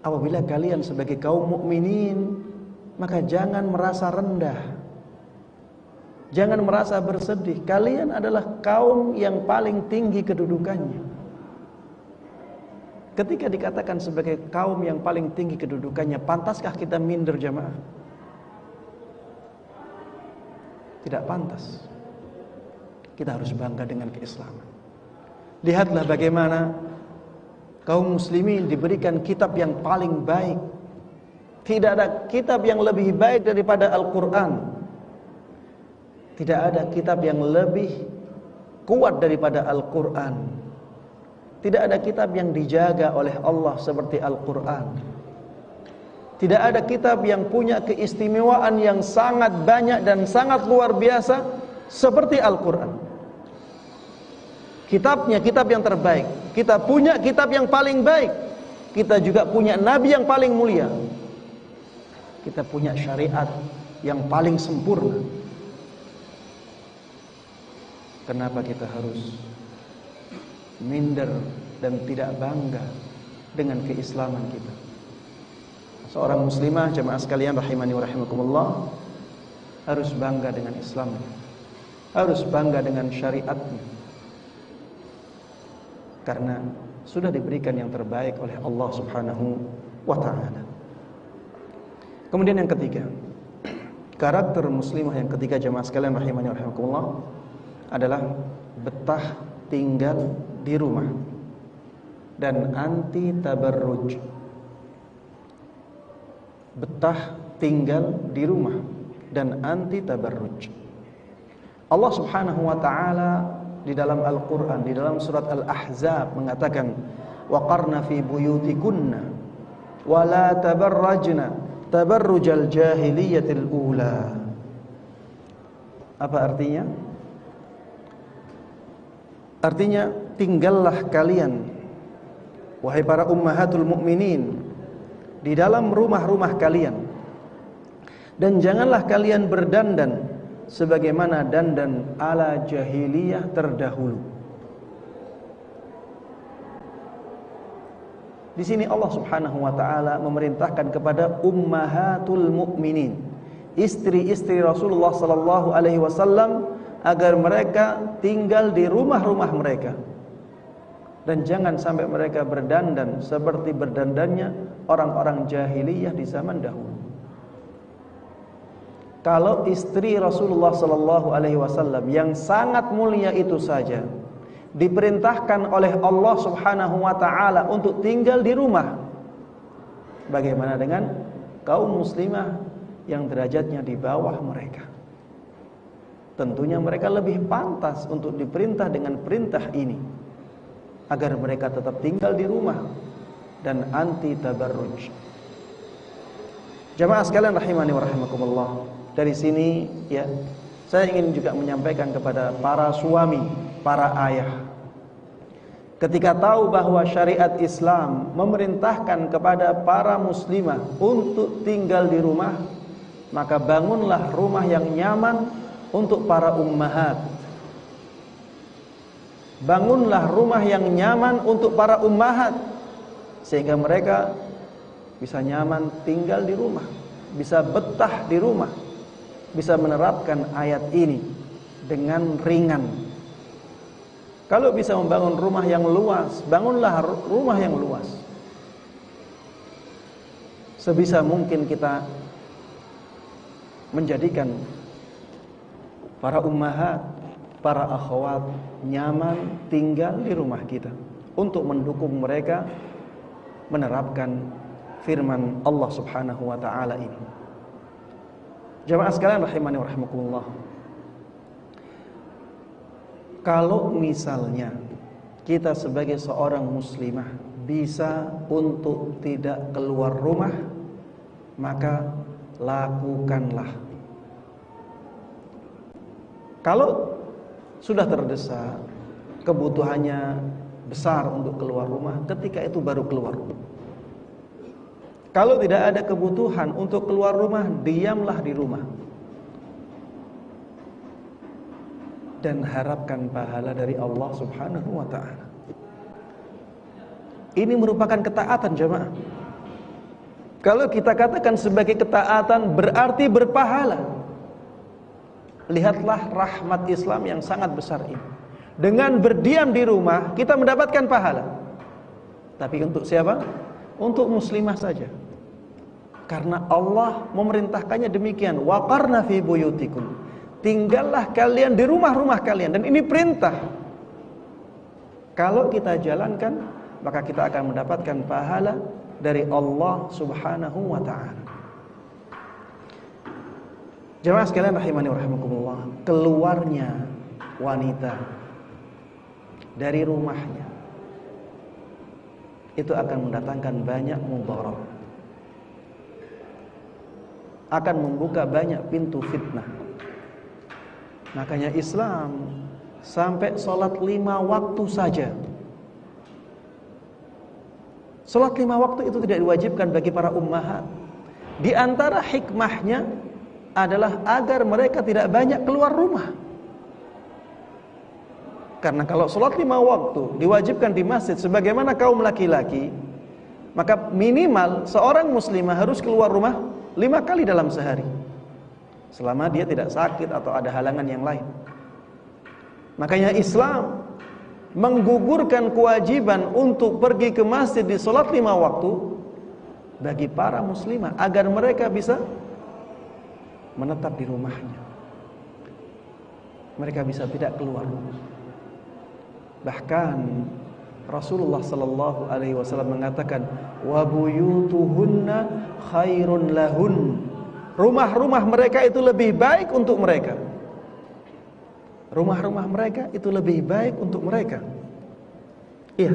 Apabila kalian sebagai kaum mukminin, maka jangan merasa rendah, jangan merasa bersedih. Kalian adalah kaum yang paling tinggi kedudukannya. Ketika dikatakan sebagai kaum yang paling tinggi kedudukannya, pantaskah kita minder, jamaah? Tidak pantas. Kita harus bangga dengan keislaman. Lihatlah bagaimana kaum muslimin diberikan kitab yang paling baik. Tidak ada kitab yang lebih baik daripada Al-Quran. Tidak ada kitab yang lebih kuat daripada Al-Quran. Tidak ada kitab yang dijaga oleh Allah seperti Al-Quran. Tidak ada kitab yang punya keistimewaan yang sangat banyak dan sangat luar biasa seperti Al-Quran. Kitabnya kitab yang terbaik. Kita punya kitab yang paling baik. Kita juga punya nabi yang paling mulia. Kita punya syariat yang paling sempurna. Kenapa kita harus minder dan tidak bangga dengan keislaman kita? Seorang muslimah, jemaah sekalian rahimani wa rahimakumullah, harus bangga dengan Islamnya, harus bangga dengan syariatnya, karena sudah diberikan yang terbaik oleh Allah Subhanahu wa ta'ala. Kemudian yang ketiga, karakter muslimah yang ketiga, jemaah sekalian rahimani wa rahimakumullah, adalah betah tinggal di rumah dan anti tabarruj. Betah tinggal di rumah dan anti tabarruj. Allah Subhanahu wa ta'ala di dalam Al-Quran, di dalam surat Al-Ahzab mengatakan, waqarna fi buyutikunna wa la tabarrajna tabarrujal jahiliyatil ula. Apa artinya? Artinya, tinggallah kalian, wahai para ummahatul mukminin, di dalam rumah-rumah kalian, dan janganlah kalian berdandan sebagaimana dandan ala jahiliyah terdahulu. Di sini Allah Subhanahu wa taala memerintahkan kepada ummahatul mukminin, istri-istri Rasulullah sallallahu alaihi wasallam, agar mereka tinggal di rumah-rumah mereka dan jangan sampai mereka berdandan seperti berdandannya orang-orang jahiliyah di zaman dahulu. Kalau istri Rasulullah sallallahu alaihi wasallam yang sangat mulia itu saja diperintahkan oleh Allah Subhanahu wa taala untuk tinggal di rumah, bagaimana dengan kaum muslimah yang derajatnya di bawah mereka? Tentunya mereka lebih pantas untuk diperintah dengan perintah ini, agar mereka tetap tinggal di rumah dan anti tabarruj. Jamaah sekalian rahimani wa rahimakumullah, dari sini ya, saya ingin juga menyampaikan kepada para suami, para ayah, ketika tahu bahwa syariat Islam memerintahkan kepada para muslimah untuk tinggal di rumah, maka bangunlah rumah yang nyaman untuk para ummahat. Bangunlah rumah yang nyaman untuk para ummahat, sehingga mereka bisa nyaman tinggal di rumah, bisa betah di rumah, bisa menerapkan ayat ini dengan ringan. Kalau bisa membangun rumah yang luas, bangunlah rumah yang luas. Sebisa mungkin kita menjadikan para ummahat, para akhwat nyaman tinggal di rumah kita, untuk mendukung mereka menerapkan firman Allah Subhanahu wa taala ini. Jamaah sekalian rahimani wa rahimakumullah, kalau misalnya kita sebagai seorang muslimah bisa untuk tidak keluar rumah, maka lakukanlah. Kalau sudah terdesak, kebutuhannya besar untuk keluar rumah, ketika itu baru keluar rumah. Kalau tidak ada kebutuhan untuk keluar rumah, diamlah di rumah dan harapkan pahala dari Allah Subhanahu wa ta'ala. Ini merupakan ketaatan jemaah. Kalau kita katakan sebagai ketaatan berarti berpahala, lihatlah rahmat Islam yang sangat besar ini. Dengan berdiam di rumah kita mendapatkan pahala. Tapi untuk siapa? Untuk muslimah saja. Karena Allah memerintahkannya demikian, waqarna fi buyutikum, tinggallah kalian di rumah-rumah kalian, dan ini perintah. Kalau kita jalankan, maka kita akan mendapatkan pahala dari Allah Subhanahu wa ta'ala. Jemaah sekalian rahimani wa rahimakumullah, keluarnya wanita dari rumahnya itu akan mendatangkan banyak mudarat, akan membuka banyak pintu fitnah. Makanya Islam sampai sholat 5 waktu saja. Sholat 5 waktu itu tidak diwajibkan bagi para ummahat. Di antara hikmahnya adalah agar mereka tidak banyak keluar rumah. Karena kalau sholat 5 waktu diwajibkan di masjid sebagaimana kaum laki-laki, maka minimal seorang muslimah harus keluar rumah 5 kali dalam sehari, selama dia tidak sakit atau ada halangan yang lain. Makanya Islam menggugurkan kewajiban untuk pergi ke masjid di sholat 5 waktu bagi para muslimah, agar mereka bisa menetap di rumahnya, mereka bisa tidak keluar rumah. Bahkan Rasulullah sallallahu alaihi wasallam mengatakan, wa buyutuhunna khairun lahun, rumah-rumah mereka itu lebih baik untuk mereka. Rumah-rumah mereka itu lebih baik untuk mereka. Iya,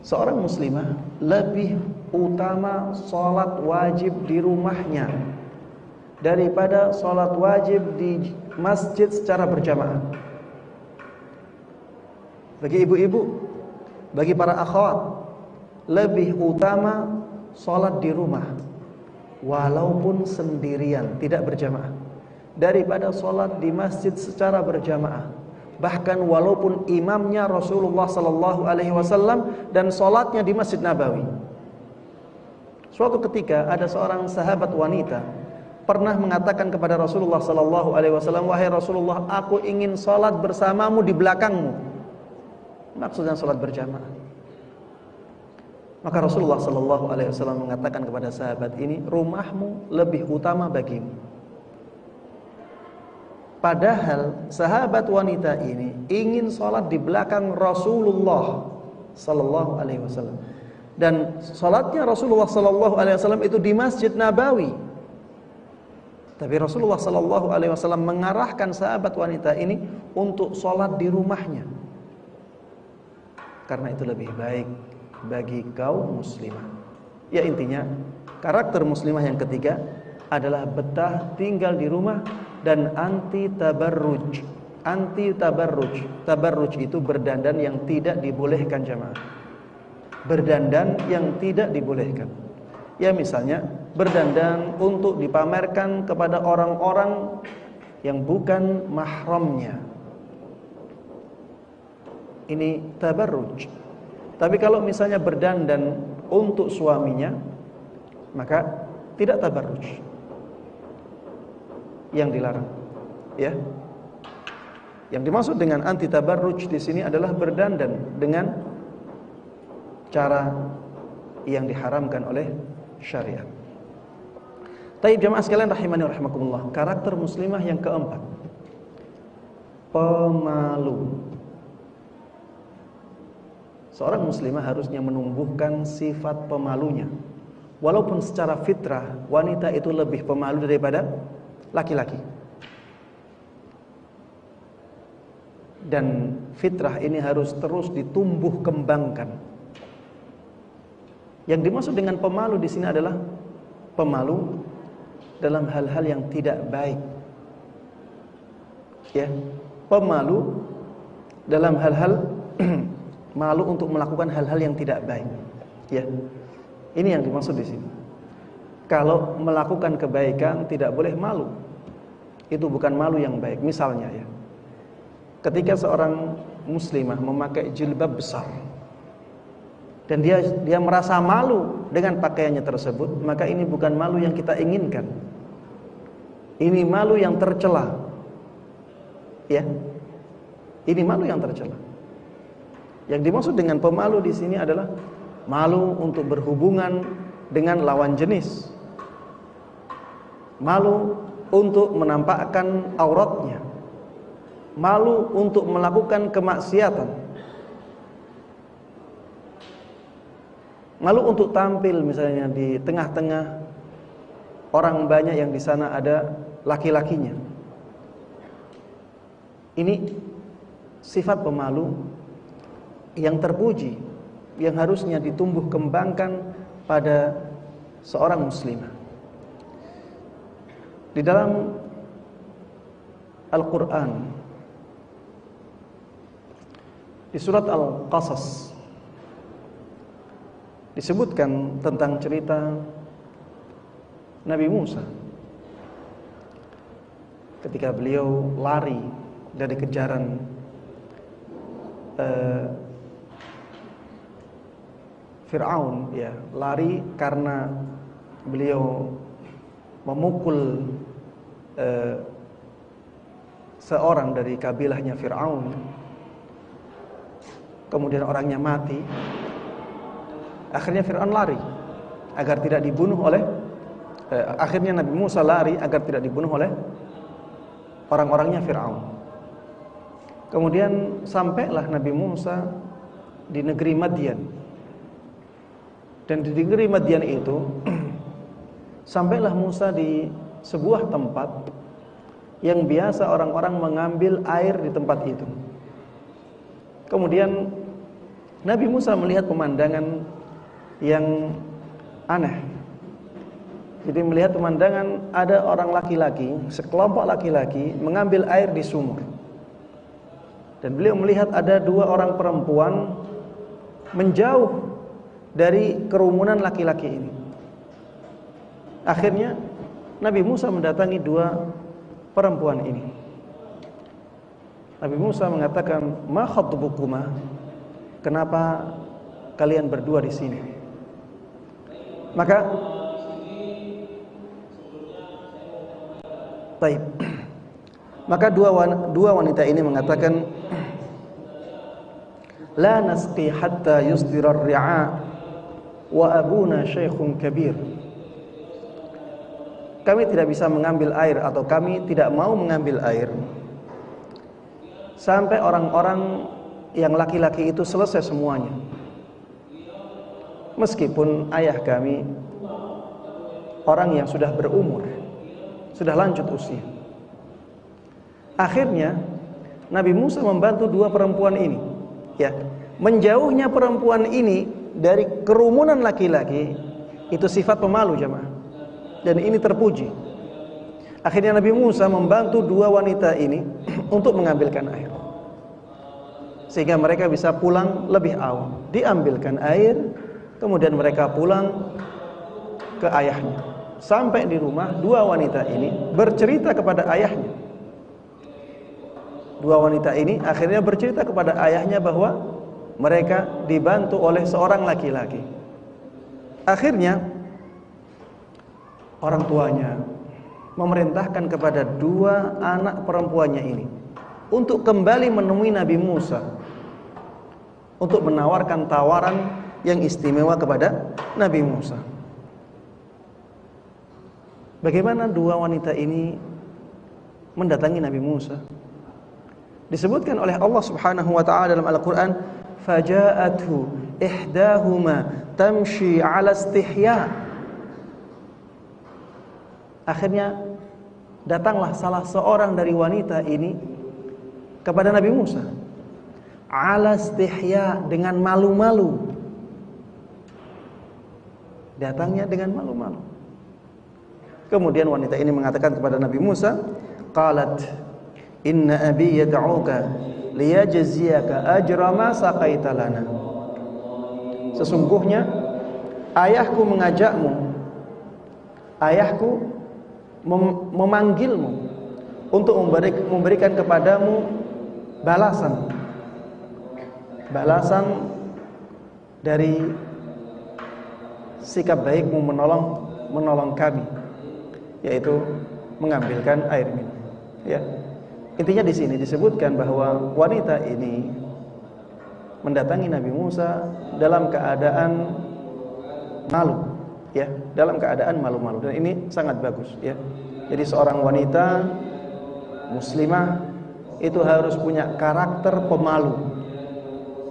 seorang muslimah lebih utama sholat wajib di rumahnya daripada sholat wajib di masjid secara berjamaah. Bagi ibu-ibu, bagi para akhwat, lebih utama sholat di rumah walaupun sendirian, tidak berjamaah. daripada sholat di masjid secara berjamaah. Bahkan walaupun imamnya Rasulullah sallallahu alaihi wasallam dan sholatnya di Masjid Nabawi. Suatu ketika ada seorang sahabat wanita pernah mengatakan kepada Rasulullah sallallahu alaihi wasallam, "Wahai Rasulullah, aku ingin sholat bersamamu di belakangmu." Maksudnya sholat berjamaah. Maka Rasulullah sallallahu alaihi wasallam mengatakan kepada sahabat ini, "Rumahmu lebih utama bagimu." Padahal sahabat wanita ini ingin sholat di belakang Rasulullah sallallahu alaihi wasallam, dan sholatnya Rasulullah sallallahu alaihi wasallam itu di Masjid Nabawi. Tapi Rasulullah sallallahu alaihi wasallam mengarahkan sahabat wanita ini untuk sholat di rumahnya, karena itu lebih baik bagi kaum muslimah. Ya, intinya karakter muslimah yang ketiga adalah betah tinggal di rumah dan anti tabarruj. Anti tabarruj. Tabarruj itu berdandan yang tidak dibolehkan jamaah. Berdandan yang tidak dibolehkan. Ya, misalnya berdandan untuk dipamerkan kepada orang-orang yang bukan mahramnya. Ini tabarruj. Tapi kalau misalnya berdandan untuk suaminya, maka tidak tabarruj. Yang dilarang, ya. Yang dimaksud dengan anti tabarruj di sini adalah berdandan dengan cara yang diharamkan oleh syariat. Taib jamaah sekalian rahimani wa rahimakumullah, karakter muslimah yang keempat, pemalu. Seorang muslimah harusnya menumbuhkan sifat pemalunya. Walaupun secara fitrah wanita itu lebih pemalu daripada laki-laki. Dan fitrah ini harus terus ditumbuh kembangkan. Yang dimaksud dengan pemalu di sini adalah pemalu dalam hal-hal yang tidak baik. Ya, pemalu dalam hal-hal malu untuk melakukan hal-hal yang tidak baik. Ya. Ini yang dimaksud di sini. Kalau melakukan kebaikan tidak boleh malu. Itu bukan malu yang baik. Misalnya ya, ketika seorang muslimah memakai jilbab besar dan dia merasa malu dengan pakaiannya tersebut, maka ini bukan malu yang kita inginkan. Ini malu yang tercela. Ya. Ini malu yang tercela. Yang dimaksud dengan pemalu di sini adalah malu untuk berhubungan dengan lawan jenis, malu untuk menampakkan auratnya, malu untuk melakukan kemaksiatan, malu untuk tampil misalnya di tengah-tengah orang banyak yang di sana ada laki-lakinya. Ini sifat pemalu yang terpuji, yang harusnya ditumbuh kembangkan pada seorang muslimah. Di dalam Al-Quran, di surat Al-Qasas, disebutkan tentang cerita Nabi Musa ketika beliau lari dari kejaran Fir'aun, ya, lari karena beliau memukul seorang dari kabilahnya Fir'aun, kemudian orangnya mati. Akhirnya Fir'aun lari agar tidak dibunuh oleh akhirnya Nabi Musa lari agar tidak dibunuh oleh orang-orangnya Fir'aun. Kemudian sampailah Nabi Musa di negeri Madian. Dan di negeri Madian itu sampailah Musa di sebuah tempat yang biasa orang-orang mengambil air di tempat itu. Kemudian Nabi Musa melihat pemandangan yang aneh. Jadi melihat pemandangan ada orang laki-laki, sekelompok laki-laki mengambil air di sumur. Dan beliau melihat ada dua orang perempuan menjauh dari kerumunan laki-laki ini. Akhirnya Nabi Musa mendatangi dua perempuan ini. Nabi Musa mengatakan, "Ma khatbukuma?" Kenapa kalian berdua di sini? Maka Maka dua wanita ini mengatakan, "La nasqi hatta yusdira ar-ri'a wa abuna shaykhun kabir." Kami tidak bisa mengambil air, atau kami tidak mau mengambil air sampai orang-orang yang laki-laki itu selesai semuanya. Meskipun ayah kami orang yang sudah berumur, sudah lanjut usia. Akhirnya Nabi Musa membantu dua perempuan ini, ya. Menjauhnya perempuan ini dari kerumunan laki-laki itu sifat pemalu, jemaah. Dan ini terpuji. Akhirnya Nabi Musa membantu dua wanita ini untuk mengambilkan air, sehingga mereka bisa pulang lebih awal. Diambilkan air, kemudian mereka pulang ke ayahnya. Sampai di rumah, dua wanita ini bercerita kepada ayahnya. Dua wanita ini akhirnya bercerita kepada ayahnya bahwa mereka dibantu oleh seorang laki-laki. Akhirnya orang tuanya memerintahkan kepada dua anak perempuannya ini untuk kembali menemui Nabi Musa, untuk menawarkan tawaran yang istimewa kepada Nabi Musa. Bagaimana dua wanita ini mendatangi Nabi Musa? Disebutkan oleh Allah Subhanahu wa taala dalam Al-Qur'an, "Faja'athu ihdahuma tamshi 'ala istihya." Akhirnya datanglah salah seorang dari wanita ini kepada Nabi Musa, 'ala istihya, dengan malu-malu. Datangnya dengan malu-malu. Kemudian wanita ini mengatakan kepada Nabi Musa, qalat, "Inna abi yad'uka liyajziyaka ajra ma saqaita lana." Sesungguhnya ayahku mengajakmu, ayahku memanggilmu untuk memberikan kepadamu balasan dari sikap baikmu menolong kami, yaitu mengambilkan air minum. Ya, intinya di sini disebutkan bahwa wanita ini mendatangi Nabi Musa dalam keadaan malu, ya, dalam keadaan malu-malu, dan ini sangat bagus, ya. Jadi seorang wanita muslimah itu harus punya karakter pemalu,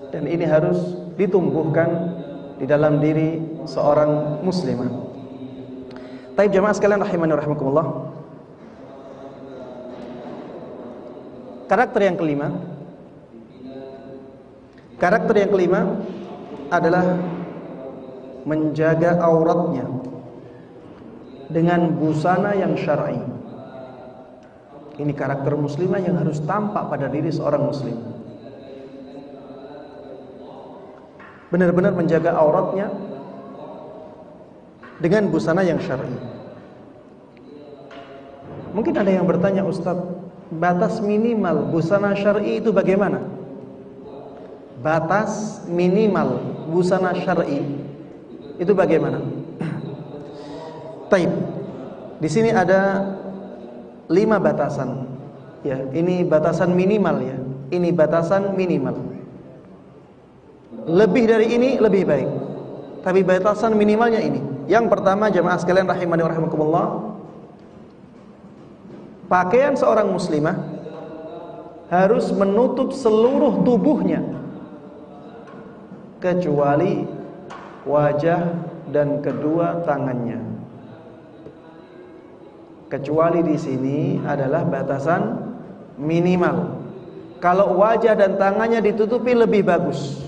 dan ini harus ditumbuhkan di dalam diri seorang muslimah. Taib jamaah sekalian rahimani rahimakumullah. Karakter yang kelima adalah menjaga auratnya dengan busana yang syar'i. Ini karakter muslimah yang harus tampak pada diri seorang muslim. Benar-benar menjaga auratnya dengan busana yang syar'i. Mungkin ada yang bertanya, "Ustaz, batas minimal busana syar'i itu bagaimana?" Batas minimal busana syar'i itu bagaimana? Taib. Di sini ada 5 batasan. Ya, ini batasan minimal, ya. Ini batasan minimal. Lebih dari ini lebih baik. Tapi batasan minimalnya ini. Yang pertama, jamaah sekalian rahimani wa rahimakumullah, pakaian seorang muslimah harus menutup seluruh tubuhnya kecuali wajah dan kedua tangannya. Kecuali di sini adalah batasan minimal. Kalau wajah dan tangannya ditutupi lebih bagus.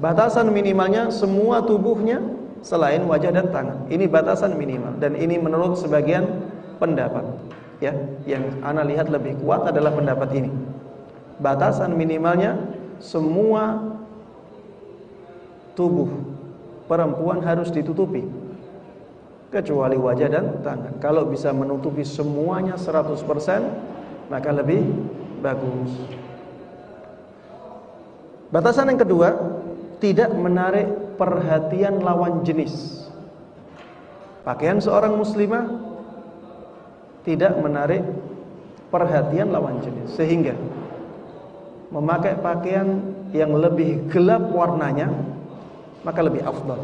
Batasan minimalnya semua tubuhnya selain wajah dan tangan. Ini batasan minimal, dan ini menurut sebagian pendapat, ya, yang ana lihat lebih kuat adalah pendapat ini. Batasan minimalnya semua tubuh perempuan harus ditutupi kecuali wajah dan tangan. Kalau bisa menutupi semuanya 100%, maka lebih bagus. Batasan yang kedua, tidak menarik perhatian lawan jenis. Pakaian seorang muslimah tidak menarik perhatian lawan jenis, sehingga memakai pakaian yang lebih gelap warnanya maka lebih afdal.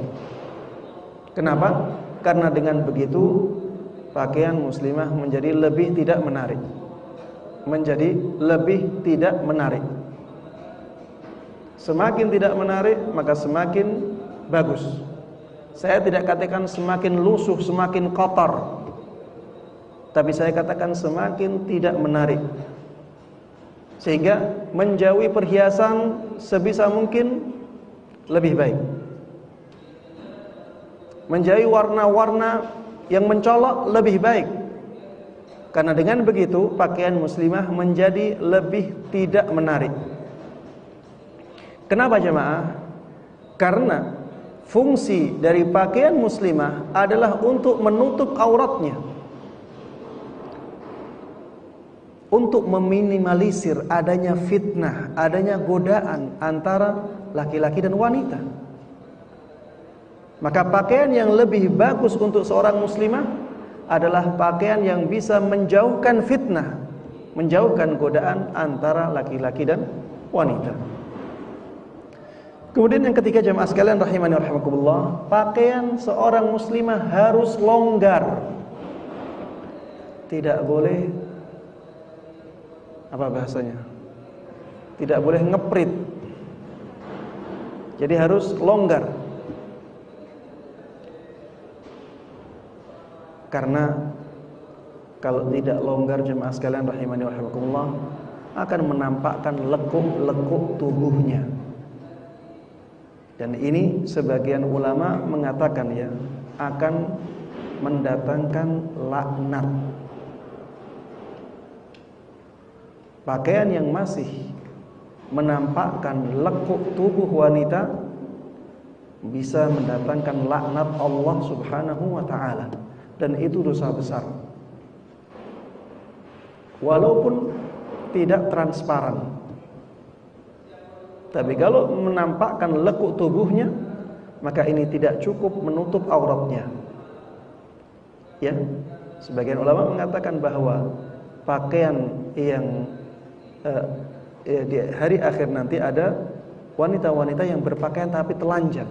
Kenapa? Karena dengan begitu pakaian muslimah menjadi lebih tidak menarik. Menjadi lebih tidak menarik. Semakin tidak menarik, maka semakin bagus. Saya tidak katakan semakin lusuh, semakin kotor, tapi saya katakan semakin tidak menarik. Sehingga menjauhi perhiasan sebisa mungkin lebih baik. Menjauhi warna-warna yang mencolok lebih baik. Karena dengan begitu pakaian muslimah menjadi lebih tidak menarik. Kenapa jemaah? Karena fungsi dari pakaian muslimah adalah untuk menutup auratnya, untuk meminimalisir adanya fitnah, adanya godaan antara laki-laki dan wanita. Maka pakaian yang lebih bagus untuk seorang muslimah adalah pakaian yang bisa menjauhkan fitnah, menjauhkan godaan antara laki-laki dan wanita. Kemudian yang ketiga jemaah sekalian rahimani wa rahimakumullah, pakaian seorang muslimah harus longgar. Tidak boleh, apa bahasanya? Tidak boleh ngeprit. Jadi harus longgar. Karena kalau tidak longgar jemaah sekalian rahimani wa rahimakumullah, akan menampakkan lekuk-lekuk tubuhnya. Dan ini sebagian ulama mengatakan ya, akan mendatangkan laknat. Pakaian yang masih menampakkan lekuk tubuh wanita bisa mendatangkan laknat Allah Subhanahu wa taala, dan itu dosa besar. Walaupun tidak transparan, tapi kalau menampakkan lekuk tubuhnya, maka ini tidak cukup menutup auratnya. Ya, sebagian ulama mengatakan bahwa pakaian yang di hari akhir nanti ada wanita-wanita yang berpakaian tapi telanjang,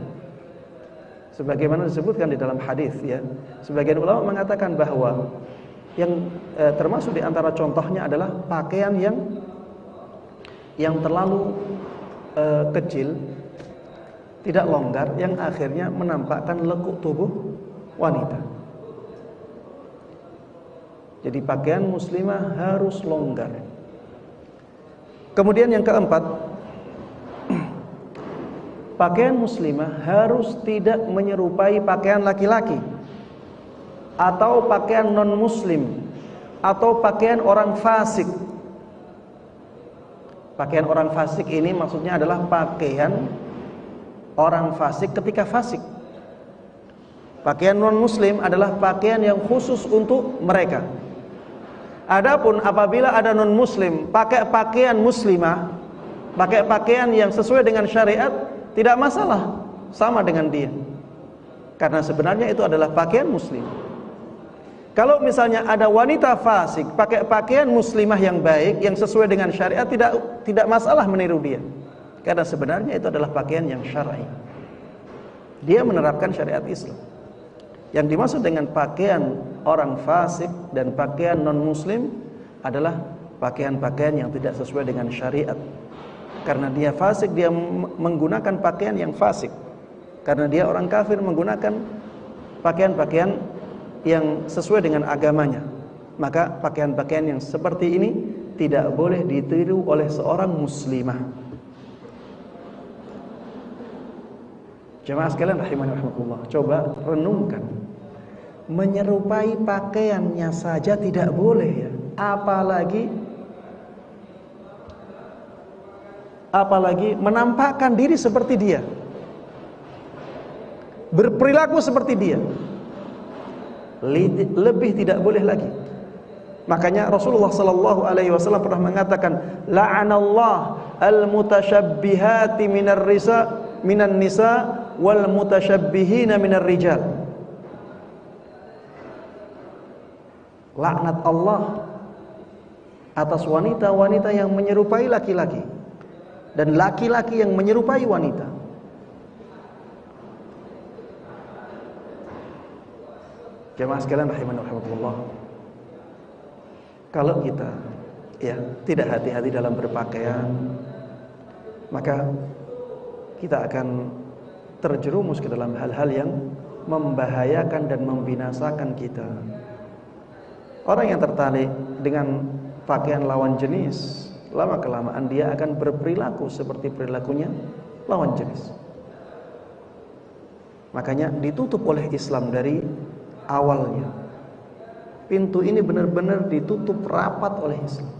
sebagaimana disebutkan di dalam hadis. Ya, sebagian ulama mengatakan bahwa yang termasuk di antara contohnya adalah pakaian yang terlalu kecil, tidak longgar, yang akhirnya menampakkan lekuk tubuh wanita. Jadi pakaian muslimah harus longgar. Kemudian yang keempat, pakaian muslimah harus tidak menyerupai pakaian laki-laki atau pakaian non-muslim atau pakaian orang fasik. Pakaian orang fasik ini maksudnya adalah pakaian orang fasik ketika fasik. Pakaian non-muslim adalah pakaian yang khusus untuk mereka. Adapun apabila ada non-muslim pakai pakaian muslimah, pakai pakaian yang sesuai dengan syariat, tidak masalah, sama dengan dia. Karena sebenarnya itu adalah pakaian muslim. Kalau misalnya ada wanita fasik pakai pakaian muslimah yang baik, yang sesuai dengan syariat, tidak masalah meniru dia. Karena sebenarnya itu adalah pakaian yang syar'i. Dia menerapkan syariat Islam. Yang dimaksud dengan pakaian orang fasik dan pakaian non-muslim adalah pakaian-pakaian yang tidak sesuai dengan syariat. Karena dia fasik, dia menggunakan pakaian yang fasik. Karena dia orang kafir, menggunakan pakaian-pakaian yang sesuai dengan agamanya. Maka pakaian-pakaian yang seperti ini tidak boleh ditiru oleh seorang muslimah. Jemaah sekalian rahimani rahimakumullah, coba renungkan. Menyerupai pakaiannya saja tidak boleh ya. Apalagi menampakkan diri seperti dia, berperilaku seperti dia. lebih tidak boleh lagi. Makanya Rasulullah sallallahu alaihi wasallam pernah mengatakan, la'anallah al-mutasyabbihati minan nisa wal mutasyabbihina minar rijal. Laknat Allah atas wanita-wanita yang menyerupai laki-laki dan laki-laki yang menyerupai wanita. Jemaah sekalian rahimani wa rahimakumullah. Kalau kita tidak hati-hati dalam berpakaian, maka kita akan terjerumus ke dalam hal-hal yang membahayakan dan membinasakan kita. Orang yang tertarik dengan pakaian lawan jenis, lama-kelamaan dia akan berperilaku seperti perilakunya lawan jenis. Makanya ditutup oleh Islam dari awalnya. Pintu ini benar-benar ditutup rapat oleh Islam.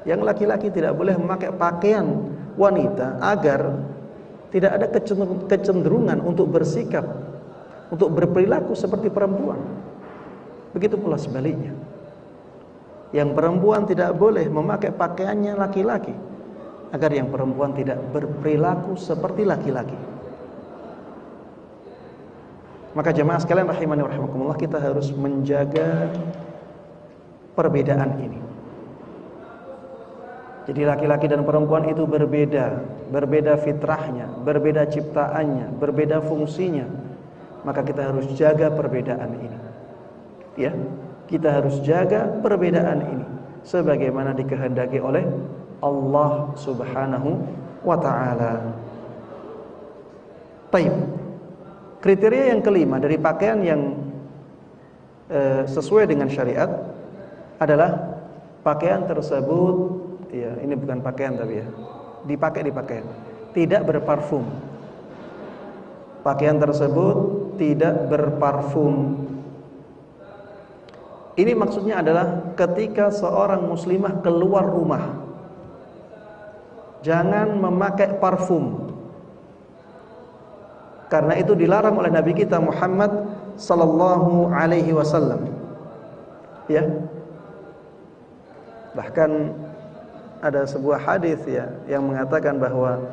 Yang laki-laki tidak boleh memakai pakaian wanita agar tidak ada kecenderungan untuk bersikap, untuk berperilaku seperti perempuan. Begitu pula sebaliknya. Yang perempuan tidak boleh memakai pakaiannya laki-laki agar yang perempuan tidak berperilaku seperti laki-laki. Maka jemaah sekalian rahimani wa rahimakumullah, kita harus menjaga perbedaan ini. Jadi laki-laki dan perempuan itu berbeda fitrahnya, berbeda ciptaannya, berbeda fungsinya. Maka kita harus jaga perbedaan ini. Ya, kita harus jaga perbedaan ini sebagaimana dikehendaki oleh Allah Subhanahu wa taala. Baik. Kriteria yang kelima dari pakaian yang sesuai dengan syariat adalah pakaian tersebut, ya, ini bukan pakaian tapi ya, dipakai di pakaian, tidak berparfum. Pakaian tersebut tidak berparfum. Ini maksudnya adalah ketika seorang muslimah keluar rumah, jangan memakai parfum. Karena itu dilarang oleh Nabi kita Muhammad sallallahu alaihi wasallam. Ya. Bahkan ada sebuah hadis ya yang mengatakan bahwa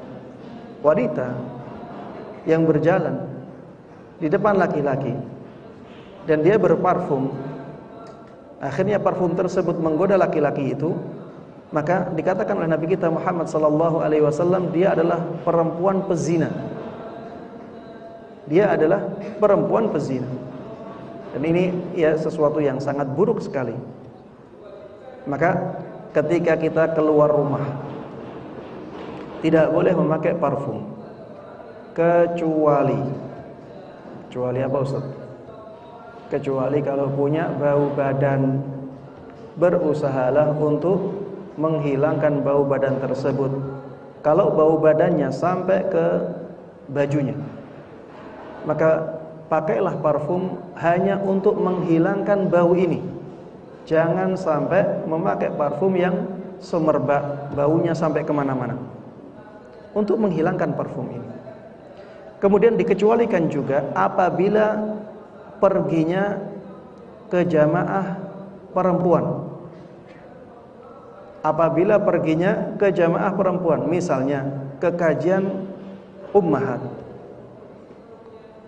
wanita yang berjalan di depan laki-laki dan dia berparfum, akhirnya parfum tersebut menggoda laki-laki itu, maka dikatakan oleh Nabi kita Muhammad sallallahu alaihi wasallam dia adalah perempuan pezina. Dia adalah perempuan pezina. Dan ini ya sesuatu yang sangat buruk sekali. Maka ketika kita keluar rumah tidak boleh memakai parfum kecuali apa Ustaz? Kecuali kalau punya bau badan, berusahalah untuk menghilangkan bau badan tersebut. Kalau bau badannya sampai ke bajunya, maka pakailah parfum hanya untuk menghilangkan bau ini. Jangan sampai memakai parfum yang semerbak, baunya sampai kemana-mana, untuk menghilangkan parfum ini. Kemudian dikecualikan juga apabila perginya ke jamaah perempuan. Apabila perginya ke jamaah perempuan, misalnya ke kajian ummahat,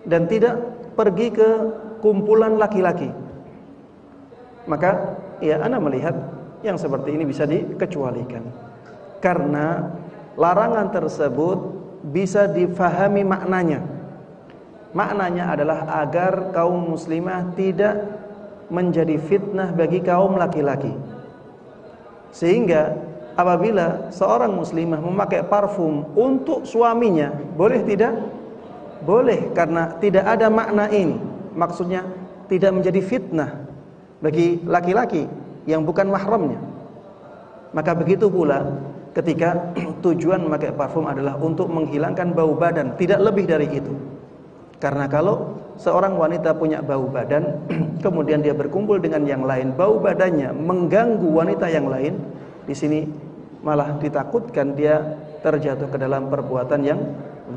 dan tidak pergi ke kumpulan laki-laki, maka ya ana melihat yang seperti ini bisa dikecualikan. Karena larangan tersebut bisa difahami maknanya. Maknanya adalah agar kaum muslimah tidak menjadi fitnah bagi kaum laki-laki. Sehingga apabila seorang muslimah memakai parfum untuk suaminya, boleh tidak? Boleh, karena tidak ada makna ini. Maksudnya tidak menjadi fitnah bagi laki-laki yang bukan mahramnya. Maka begitu pula ketika tujuan memakai parfum adalah untuk menghilangkan bau badan, tidak lebih dari itu. Karena kalau seorang wanita punya bau badan, kemudian dia berkumpul dengan yang lain, bau badannya mengganggu wanita yang lain, di sini malah ditakutkan dia terjatuh ke dalam perbuatan yang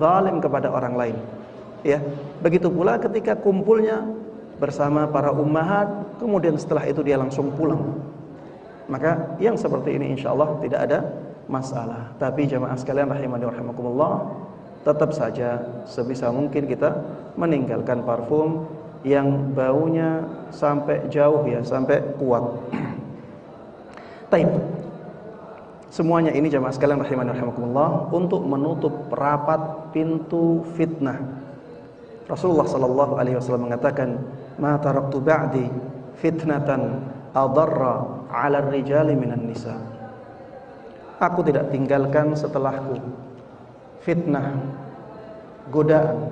zalim kepada orang lain. Ya, begitu pula ketika kumpulnya bersama para ummahat, kemudian setelah itu dia langsung pulang. Maka yang seperti ini insyaallah tidak ada masalah. Tapi jamaah sekalian rahimani wa rahimakumullah, tetap saja sebisa mungkin kita meninggalkan parfum yang baunya sampai jauh ya, sampai kuat. Taib. Semuanya ini jamaah sekalian rahimani wa rahimakumullah untuk menutup rapat pintu fitnah. Rasulullah sallallahu alaihi wasallam mengatakan, "Ma taraktu ba'di fitnatan adarra 'ala ar-rijali minan nisa." Aku tidak tinggalkan setelahku fitnah, godaan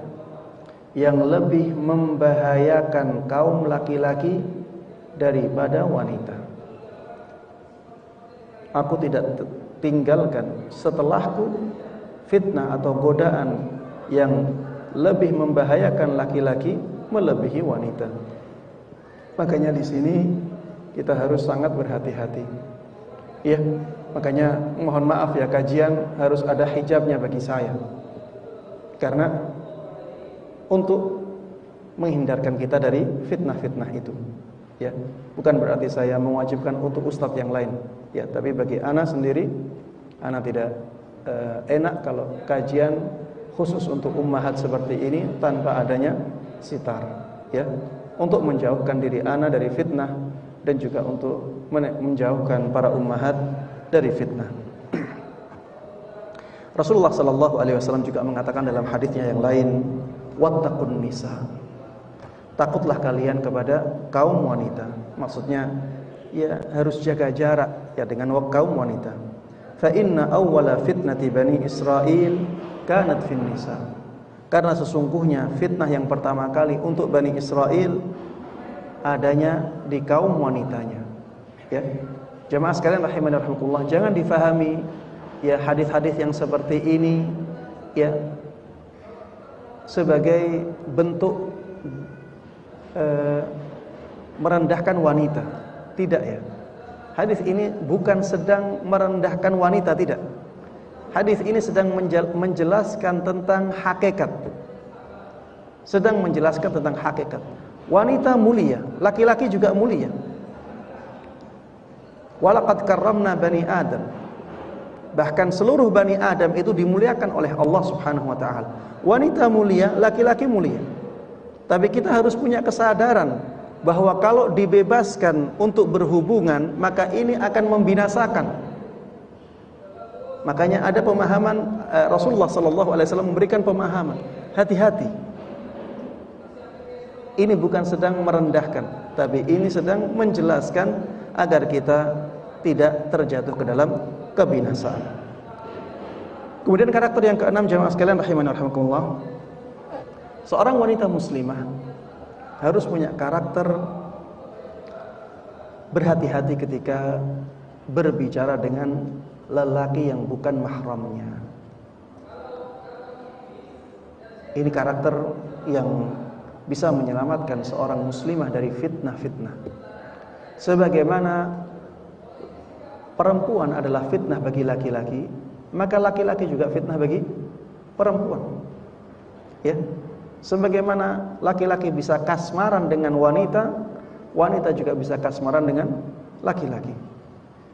yang lebih membahayakan kaum laki-laki daripada wanita. Aku tidak tinggalkan setelahku fitnah atau godaan yang lebih membahayakan laki-laki melebihi wanita. Makanya di sini kita harus sangat berhati-hati. Ya, makanya mohon maaf ya, kajian harus ada hijabnya bagi saya. Karena untuk menghindarkan kita dari fitnah-fitnah itu. Ya, bukan berarti saya mewajibkan untuk ustadz yang lain. Ya, tapi bagi ana sendiri, ana tidak enak kalau kajian khusus untuk ummahat seperti ini tanpa adanya sitar. Ya, untuk menjauhkan diri ana dari fitnah dan juga untuk menjauhkan para ummahat dari fitnah. Rasulullah sallallahu alaihi wasallam juga mengatakan dalam hadisnya yang lain, wattaqun nisa. Takutlah kalian kepada kaum wanita. Maksudnya ya harus jaga jarak ya dengan kaum wanita. Fa inna awwala fitnati bani Israil kanat fin nisa. Karena sesungguhnya fitnah yang pertama kali untuk Bani Israel adanya di kaum wanitanya. Ya. Jamaah sekalian rahimani rahimakumullah, jangan difahami ya hadis-hadis yang seperti ini ya sebagai bentuk merendahkan wanita. Tidak ya. Hadis ini bukan sedang merendahkan wanita, tidak. Hadis ini sedang menjelaskan tentang hakikat. Sedang menjelaskan tentang hakikat. Wanita mulia, laki-laki juga mulia. Walaqad karramna bani Adam. Bahkan seluruh bani Adam itu dimuliakan oleh Allah Subhanahu wa taala. Wanita mulia, laki-laki mulia. Tapi kita harus punya kesadaran bahwa kalau dibebaskan untuk berhubungan, maka ini akan membinasakan. Makanya ada pemahaman Rasulullah sallallahu alaihi wasallam memberikan pemahaman, hati-hati. Ini bukan sedang merendahkan, tapi ini sedang menjelaskan agar kita tidak terjatuh ke dalam kebinasaan. Kemudian karakter yang keenam jamaah sekalian rahimani rahimakumullah. Seorang wanita muslimah harus punya karakter berhati-hati ketika berbicara dengan lelaki yang bukan mahramnya. Ini karakter yang bisa menyelamatkan seorang muslimah dari fitnah-fitnah. Sebagaimana perempuan adalah fitnah bagi laki-laki, maka laki-laki juga fitnah bagi perempuan. Ya. Sebagaimana laki-laki bisa kasmaran dengan wanita, wanita juga bisa kasmaran dengan laki-laki.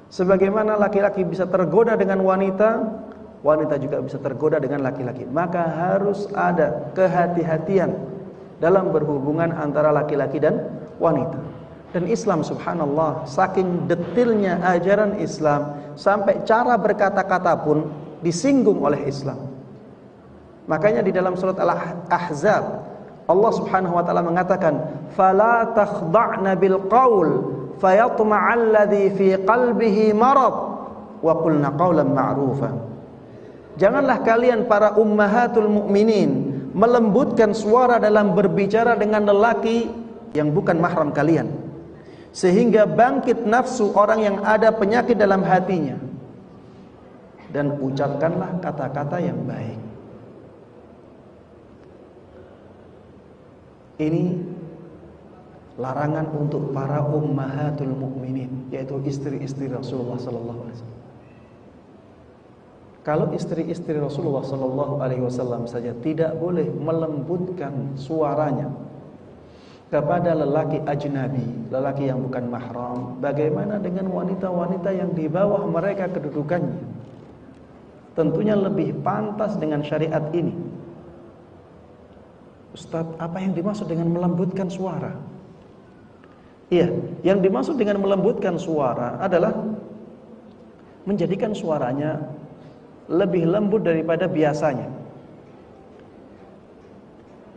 Sebagaimana laki-laki bisa tergoda dengan wanita, wanita juga bisa tergoda dengan laki-laki. Maka harus ada kehati-hatian dalam berhubungan antara laki-laki dan wanita. Dan Islam subhanallah, saking detilnya ajaran Islam, sampai cara berkata-kata pun disinggung oleh Islam. Makanya di dalam surat Al-Ahzab Allah Subhanahu wa taala mengatakan, "Fala takhda'na bil qaul fayatma'al ladzi fi qalbihi marad wa qulna qawlan ma'rufa." Janganlah kalian para ummahatul mukminin melembutkan suara dalam berbicara dengan lelaki yang bukan mahram kalian, sehingga bangkit nafsu orang yang ada penyakit dalam hatinya, dan ucapkanlah kata-kata yang baik. Ini larangan untuk para ummahatul mukminin, yaitu istri-istri Rasulullah sallallahu alaihi wasallam. Kalau istri-istri Rasulullah sallallahu alaihi wasallam saja tidak boleh melembutkan suaranya kepada lelaki ajnabi, lelaki yang bukan mahram, bagaimana dengan wanita-wanita yang di bawah mereka kedudukannya? Tentunya lebih pantas dengan syariat ini. Ustaz, apa yang dimaksud dengan melembutkan suara? Iya, yang dimaksud dengan melembutkan suara adalah menjadikan suaranya lebih lembut daripada biasanya.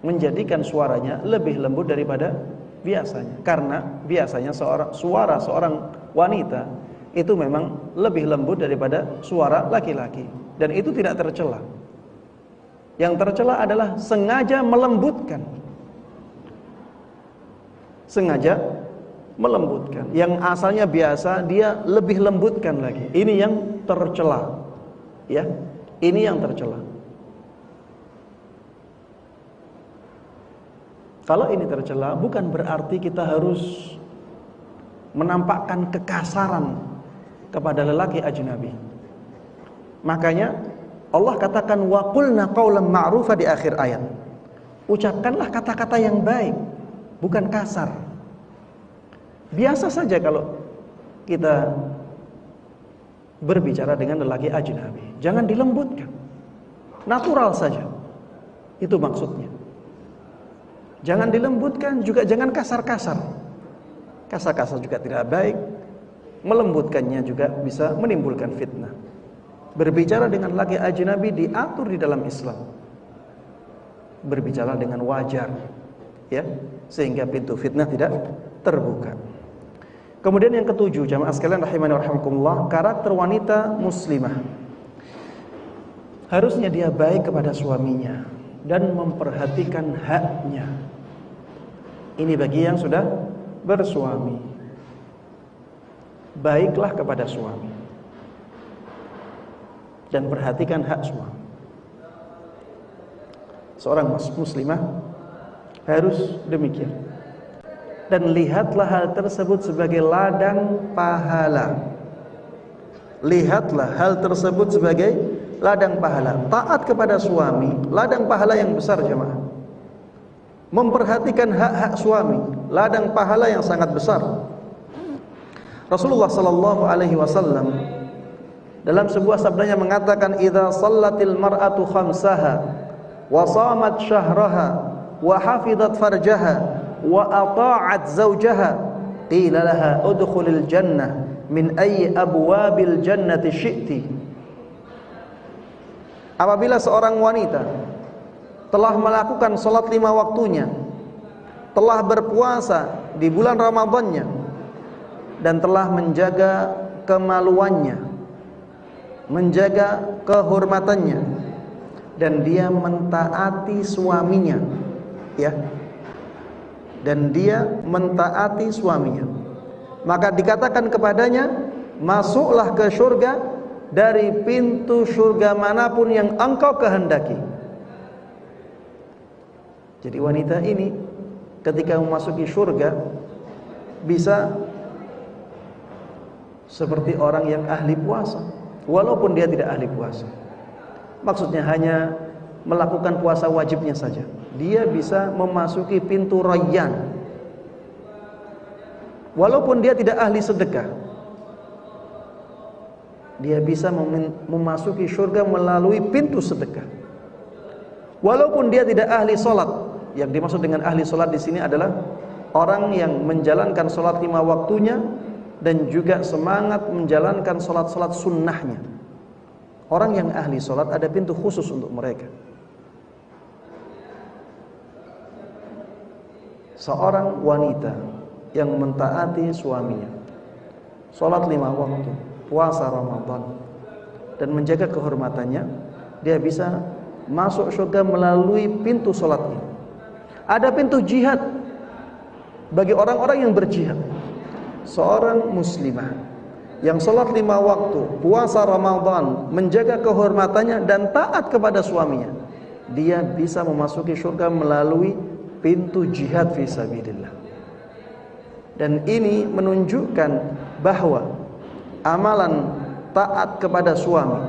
Menjadikan suaranya lebih lembut daripada biasanya. Karena biasanya suara seorang wanita itu memang lebih lembut daripada suara laki-laki, dan itu tidak tercela. Yang tercela adalah sengaja melembutkan. Sengaja melembutkan. Yang asalnya biasa dia lebih lembutkan lagi. Ini yang tercela. Ya, ini yang tercela. Kalau ini tercela, bukan berarti kita harus menampakkan kekasaran kepada lelaki ajnabi. Makanya Allah katakan wa qulna qawlan ma'rufa di akhir ayat. Ucapkanlah kata-kata yang baik, bukan kasar. Biasa saja kalau kita berbicara dengan lelaki ajnabi, jangan dilembutkan. Natural saja. Itu maksudnya. Jangan dilembutkan, juga jangan kasar-kasar. Kasar-kasar juga tidak baik. Melembutkannya juga bisa menimbulkan fitnah. Berbicara dengan laki ajnabi diatur di dalam Islam. Berbicara dengan wajar, ya, sehingga pintu fitnah tidak terbuka. Kemudian yang ketujuh, jamaah sekalian rahimani wa rahimakumullah, karakter wanita muslimah. Harusnya dia baik kepada suaminya dan memperhatikan haknya. Ini bagi yang sudah bersuami. Baiklah kepada suami dan perhatikan hak suami. Seorang muslimah harus demikian. Dan lihatlah hal tersebut sebagai ladang pahala. Lihatlah hal tersebut sebagai ladang pahala. Taat kepada suami, ladang pahala yang besar, jemaah. Memperhatikan hak-hak suami, ladang pahala yang sangat besar. Rasulullah sallallahu alaihi wasallam dalam sebuah sabdanya mengatakan, "Idza shallatil mar'atu khamsaha wa shamat syahraha wa hafizat farjaha wa ata'at zawjaha qila laha udkhulil jannah min ayyi abwabil jannati syi'ti." Apabila seorang wanita telah melakukan salat 5 waktunya, telah berpuasa di bulan Ramadannya, dan telah menjaga kemaluannya, menjaga kehormatannya, dan dia mentaati suaminya, ya, dan dia mentaati suaminya, maka dikatakan kepadanya, masuklah ke surga dari pintu surga manapun yang engkau kehendaki. Jadi wanita ini ketika memasuki surga bisa seperti orang yang ahli puasa, walaupun dia tidak ahli puasa. Maksudnya hanya melakukan puasa wajibnya saja, dia bisa memasuki pintu Rayyan. Walaupun dia tidak ahli sedekah, dia bisa memasuki surga melalui pintu sedekah. Walaupun dia tidak ahli solat. Yang dimaksud dengan ahli solat di sini adalah orang yang menjalankan solat 5 waktunya dan juga semangat menjalankan solat-solat sunnahnya. Orang yang ahli solat ada pintu khusus untuk mereka. Seorang wanita yang mentaati suaminya, solat 5 waktu, puasa Ramadan, dan menjaga kehormatannya, dia bisa masuk surga melalui pintu solat ini. Ada pintu jihad bagi orang-orang yang berjihad. Seorang muslimah yang sholat 5 waktu, puasa Ramadan, menjaga kehormatannya dan taat kepada suaminya, dia bisa memasuki surga melalui pintu jihad fisabilillah. Dan ini menunjukkan bahwa amalan taat kepada suami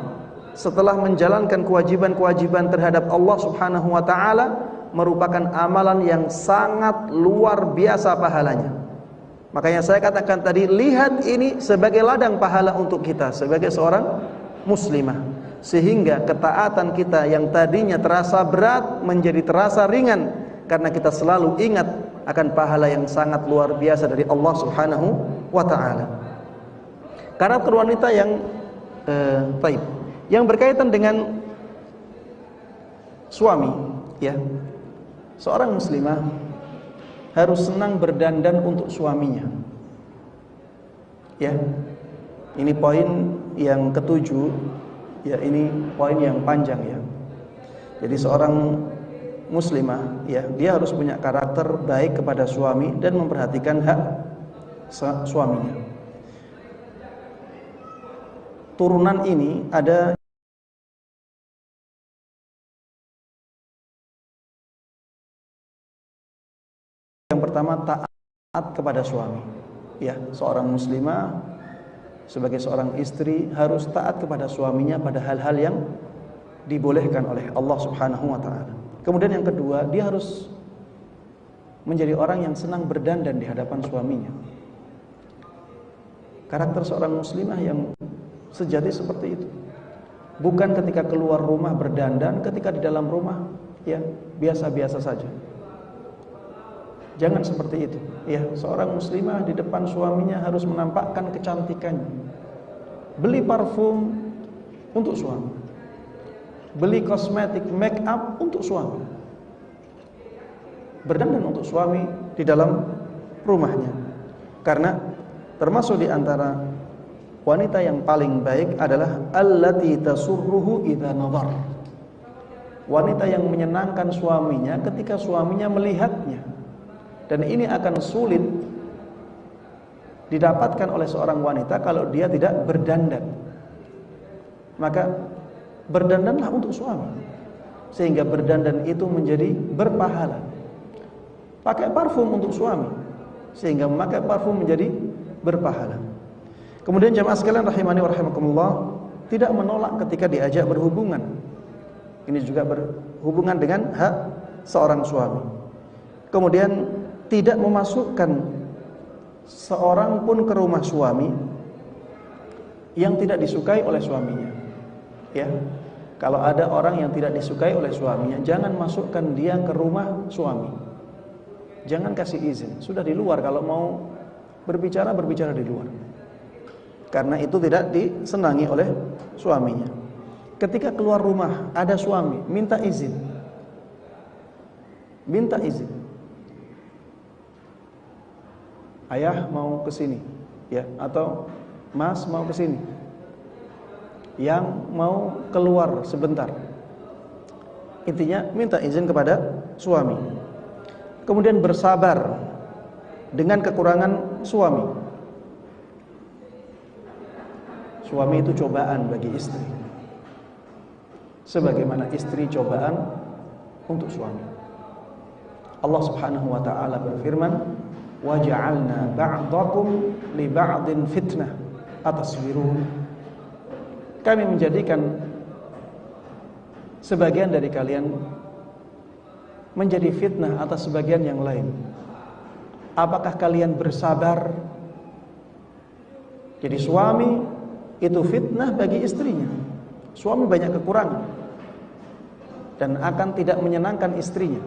setelah menjalankan kewajiban-kewajiban terhadap Allah Subhanahu wa taala merupakan amalan yang sangat luar biasa pahalanya. Makanya saya katakan tadi, lihat ini sebagai ladang pahala untuk kita sebagai seorang muslimah, sehingga ketaatan kita yang tadinya terasa berat menjadi terasa ringan karena kita selalu ingat akan pahala yang sangat luar biasa dari Allah Subhanahu wa taala. Karakter wanita yang baik yang berkaitan dengan suami, ya. Seorang muslimah harus senang berdandan untuk suaminya. Ya. Ini poin yang ketujuh, ya, ini poin yang panjang, ya. Jadi seorang muslimah, ya, dia harus punya karakter baik kepada suami dan memperhatikan hak suaminya. Turunan ini ada yang pertama, taat kepada suami. Ya, seorang muslimah sebagai seorang istri harus taat kepada suaminya pada hal-hal yang dibolehkan oleh Allah Subhanahu wa taala. Kemudian yang kedua, dia harus menjadi orang yang senang berdandan di hadapan suaminya. Karakter seorang muslimah yang sejati seperti itu. Bukan ketika keluar rumah berdandan, ketika di dalam rumah ya biasa-biasa saja. Jangan seperti itu. Ya, seorang muslimah di depan suaminya harus menampakkan kecantikannya. Beli parfum untuk suami. Beli kosmetik, make up untuk suami. Berdandan untuk suami di dalam rumahnya. Karena termasuk di antara wanita yang paling baik adalah allati tasurruhu idza nadhar. Wanita yang menyenangkan suaminya ketika suaminya melihatnya. Dan ini akan sulit didapatkan oleh seorang wanita kalau dia tidak berdandan. Maka berdandanlah untuk suami, sehingga berdandan itu menjadi berpahala. Pakai parfum untuk suami, sehingga memakai parfum menjadi berpahala. Kemudian jamaah sekalian rahimani wa rahimakumullah, tidak menolak ketika diajak berhubungan. Ini juga berhubungan dengan hak seorang suami. Kemudian tidak memasukkan seorang pun ke rumah suami yang tidak disukai oleh suaminya. Ya, kalau ada orang yang tidak disukai oleh suaminya, jangan masukkan dia ke rumah suami. Jangan kasih izin. Sudah di luar, kalau mau berbicara di luar. Karena itu tidak disenangi oleh suaminya. Ketika keluar rumah ada suami, minta izin. Minta izin. Ayah mau ke sini, ya, atau Mas mau ke sini. Yang mau keluar sebentar. Intinya minta izin kepada suami. Kemudian bersabar dengan kekurangan suami. Suami itu cobaan bagi istri, sebagaimana istri cobaan untuk suami. Allah Subhanahu wa taala berfirman, wa ja'alna ba'dakum li ba'din fitnah atasbirun. Kami menjadikan sebagian dari kalian menjadi fitnah atas sebagian yang lain. Apakah kalian bersabar? Jadi suami itu fitnah bagi istrinya. Suami banyak kekurangan dan akan tidak menyenangkan istrinya.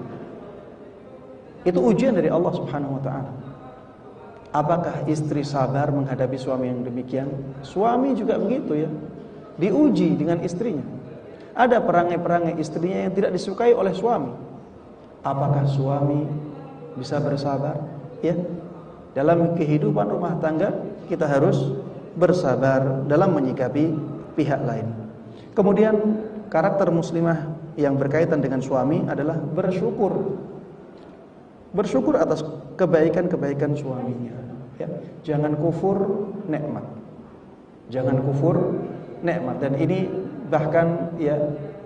Itu ujian dari Allah Subhanahu wa taala. Apakah istri sabar menghadapi suami yang demikian? Suami juga begitu, ya. Diuji dengan istrinya. Ada perangai-perangai istrinya yang tidak disukai oleh suami. Apakah suami bisa bersabar? Ya. Dalam kehidupan rumah tangga kita harus bersabar dalam menyikapi pihak lain. Kemudian karakter muslimah yang berkaitan dengan suami adalah bersyukur. Bersyukur atas kebaikan-kebaikan suaminya, ya. Jangan kufur nikmat. Jangan kufur nikmat. Dan ini bahkan ya